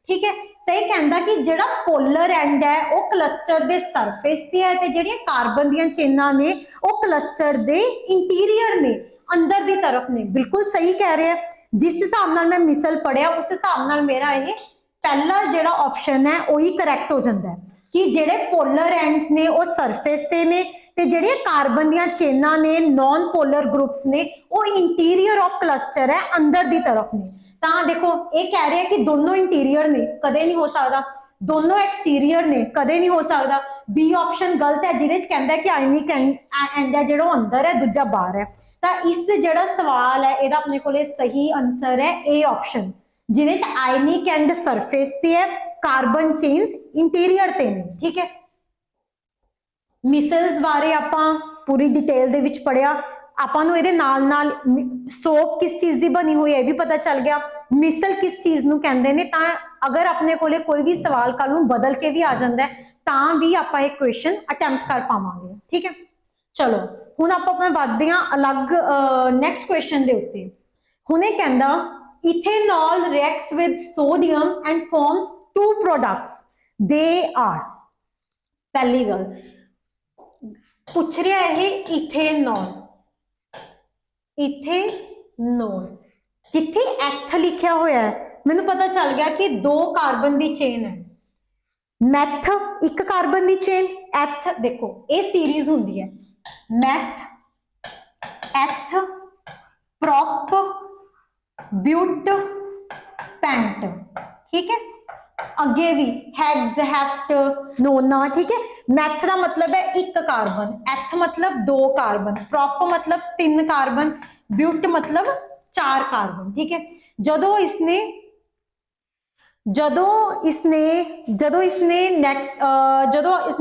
ठीक है। तो यह कहता कि ਜਿਹੜਾ पोलर एंड है वो क्लस्टर के सरफेस से है, ਜਿਹੜੀਆਂ कार्बन ਦੀਆਂ ਚੇਨਾਂ ਨੇ ਉਹ क्लस्टर के इंटीरियर ने, अंदर की तरफ ने। बिल्कुल सही कह रहे हैं। जिस हिसाब नाल मैं मिसल पढ़िया उस हिसाब नाल मेरा ये पहला ਜਿਹੜਾ ऑप्शन है वही करैक्ट हो जाता है कि ਜਿਹੜੇ पोलर एंड्स ने वो सरफेस ते ने ਤੇ ਜਿਹੜੀਆਂ ਕਾਰਬਨ ਦੀਆਂ ਚੇਨਾਂ ਨੇ ਨॉन पोलर ग्रुप्स ने वो इंटीरियर ऑफ क्लस्टर है, अंदर की तरफ ने। ਤਾਂ ਦੇਖੋ ਇਹ ਕਹਿ ਰਿਹਾ ਕਿ ਦੋਨੋਂ ਇੰਟੀਰੀਅਰ ਨੇ, ਕਦੇ ਨਹੀਂ ਹੋ ਸਕਦਾ। ਦੋਨੋਂ ਐਕਸਟੀਰੀਅਰ ਨੇ, ਕਦੇ ਨਹੀਂ ਹੋ ਸਕਦਾ। ਬੀ ਆਪਸ਼ਨ ਗਲਤ ਹੈ, ਜਿਹਦੇ ਚ ਕਹਿੰਦਾ ਕਿ ਆਇਨਿਕ ਐਂਡ ਹੈ ਜਿਹੜਾ ਅੰਦਰ ਹੈ, ਦੂਜਾ ਬਾਹਰ ਹੈ। ਤਾਂ ਇਸ ਜਿਹੜਾ ਸਵਾਲ ਹੈ ਇਹਦਾ ਆਪਣੇ ਕੋਲੇ ਸਹੀ ਆਨਸਰ ਹੈ ਏ ਆਪਸ਼ਨ, ਜਿਹਦੇ ਚ ਆਇਨਿਕ ਐਂਡ ਸਰਫੇਸ ਤੇ ਹੈ, ਕਾਰਬਨ ਚੇਨਸ ਇੰਟੀਰੀਅਰ ਤੇ ਨੇ। ਠੀਕ ਹੈ। ਮਿਸਲਸ ਬਾਰੇ ਆਪਾਂ ਪੂਰੀ ਡਿਟੇਲ ਦੇ ਵਿੱਚ ਪੜਿਆ। ਆਪਾਂ ਨੂੰ ਇਹਦੇ ਨਾਲ ਨਾਲ ਸੋਪ ਕਿਸ ਚੀਜ਼ ਦੀ ਬਣੀ ਹੋਈ ਹੈ ਇਹ ਵੀ ਪਤਾ ਚੱਲ ਗਿਆ, ਮਿਸਲ ਕਿਸ ਚੀਜ਼ ਨੂੰ ਕਹਿੰਦੇ ਨੇ। ਤਾਂ ਅਗਰ ਆਪਣੇ ਕੋਲੇ ਕੋਈ ਵੀ ਸਵਾਲ ਕੱਲ ਨੂੰ ਬਦਲ ਕੇ ਵੀ ਆ ਜਾਂਦਾ ਤਾਂ ਵੀ ਆਪਾਂ ਇਹ ਕੁਐਸਚਨ ਅਟੈਂਪਟ ਕਰ ਪਾਵਾਂਗੇ। ਠੀਕ ਹੈ। ਚਲੋ ਹੁਣ ਆਪਾਂ ਆਪਣੇ ਵੱਧਦੇ ਹਾਂ ਅਲੱਗ ਨੈਕਸਟ ਕੁਐਸਚਨ ਦੇ ਉੱਤੇ। ਹੁਣ ਇਹ ਕਹਿੰਦਾ ਇਥੇਨॉल reacts with sodium and forms two products, they are। पहली गल पूछ रहा है इथेनॉल, इथेनॉल जिथे एथ लिखा होया है मैनू पता चल गया कि दो कार्बन की चेन है। मैथ एक कार्बन की चेन, एथ देखो ये सीरीज होंदी है, मैथ एथ प्रॉप ब्यूट पेंट। ठीक है। अगे भी हैग्स हैफ्ट नोना। ठीक है। मैथ का मतलब है एक कार्बन, एथ मतलब दो कार्बन, प्रॉप मतलब तीन कार्बन, ब्यूट मतलब चार कार्बन। ठीक है। जदों इसने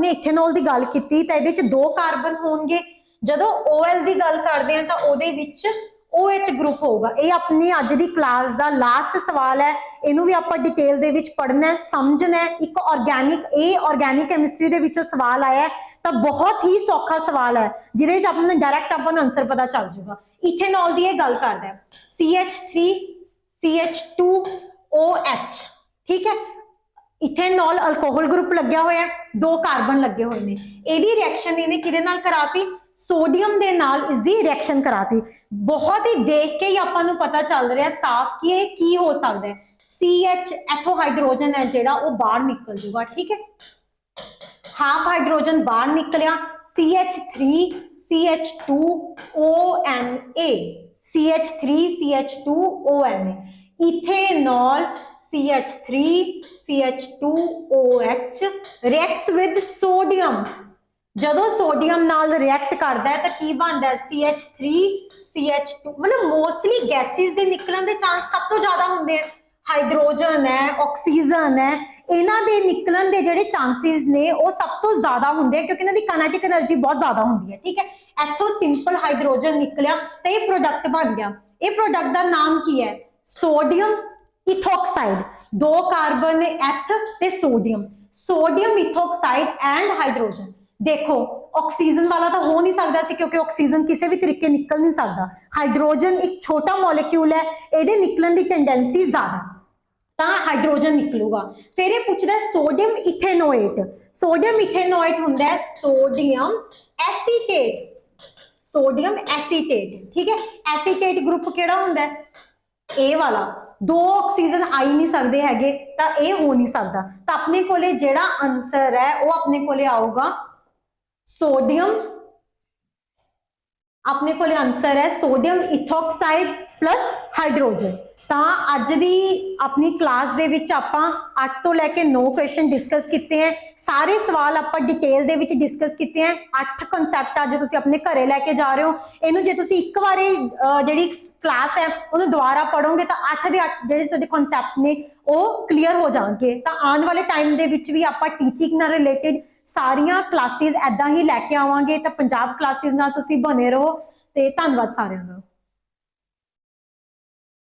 इथेनॉल की गल की तो ये दो कार्बन होंगे। जदों OL की गल करते हैं तो ਉਹਦੇ ਵਿੱਚ OH ग्रुप होगा। ये अपनी अज की क्लास का लास्ट सवाल है, इनू भी आप डिटेल दे विच पढ़ना है, समझना है। एक ऑर्गैनिक केमिस्ट्री दे विचों सवाल आया है तो बहुत ही सौखा सवाल है, जिहदे विच आपने डायरैक्ट आपको आंसर पता चल जाएगा। इथेनॉल की गल करदा है CH3CH2OH। ठीक है। इथेनॉल अल्कोहल ग्रुप लग्या होया है, दो कार्बन लगे हुए हैं। इहदी रिएक्शन इहने किहदे नाल कराती, सोडियम दे नाल इसकी रिएक्शन कराती। बहुत ही देख के ही आपां पता चल रहा है साफ कि ये की हो सकता है। CH इथों हाइड्रोजन है जिहड़ा वो बाहर निकल जाऊगा। ठीक है। हाफ हाइड्रोजन बाहर निकलिया, CH3CH2ONA, CH3CH2ONA, ethanol CH3CH2OH reacts with sodium। जदों सोडियम नाल रिएक्ट करता है तो की बनता है CH3CH2। मतलब मोस्टली गैसेस के निकलने के चांस सब तो ज्यादा होंगे हैं, हाइड्रोजन है, ऑक्सीजन है, इन्हां दे निकलण दे जिहड़े चांसेस ने वो सब तो ज्यादा होंगे हैं क्योंकि इन्हां दी काइनेटिक एनर्जी बहुत ज्यादा होंदी है। ठीक है। इथों सिंपल हाइड्रोजन निकलिया तो ये प्रोडक्ट बन गया। ये प्रोडक्ट का नाम की है, सोडियम इथोक्साइड। दो कार्बन ने एथ ते सोडियम इथोक्साइड एंड हाइड्रोजन। देखो ऑक्सीजन वाला तो हो नहीं सकता सी क्योंकि ऑक्सीजन किसी भी तरीके निकल नहीं सकता। हाइड्रोजन एक छोटा मॉलिक्यूल है, ये निकलने की टेंडेंसी ज्यादा, तो हाइड्रोजन निकलूगा। फिर ये पूछता है सोडियम इथेनोएट। सोडियम इथेनोएट होंदा है सोडियम एसीटेट, सोडियम एसीटेट। ठीक है। एसीटेट ग्रुप केड़ा होंदा है, ए वाला। दो ऑक्सीजन आ ही नहीं सकते हैगे तो यह हो नहीं सकता। तो अपने कोले जेड़ा आंसर है वो अपने कोले आऊगा सोडियम, अपने कोले आंसर है सोडियम इथोक्साइड प्लस हाइड्रोजन। तो अज दी अपनी क्लास दे विच आपां 8 तो लैके 9 क्वेश्चन डिस्कस किए हैं। सारे सवाल आप डिटेल दे विच डिस्कस किए हैं। 8 कंसैप्ट अज तुसीं अपने घरे लैके जा रहे हो। इनू जे तुसीं एक बारी जिहड़ी क्लास है उन्हें दोबारा पढ़ोगे तो 8 के 8 जो कॉन्सैप्ट ने वो क्लीयर हो जाएंगे। तो आने वाले टाइम के भी आप टीचिंग नाल रिलेटेड सारिया क्लासेस ऐदा ही लैके आवांगे। तो पंजाब क्लासेस नाल तुसीं बने रहो। तो धन्यवाद सारिਆਂ ਦਾ।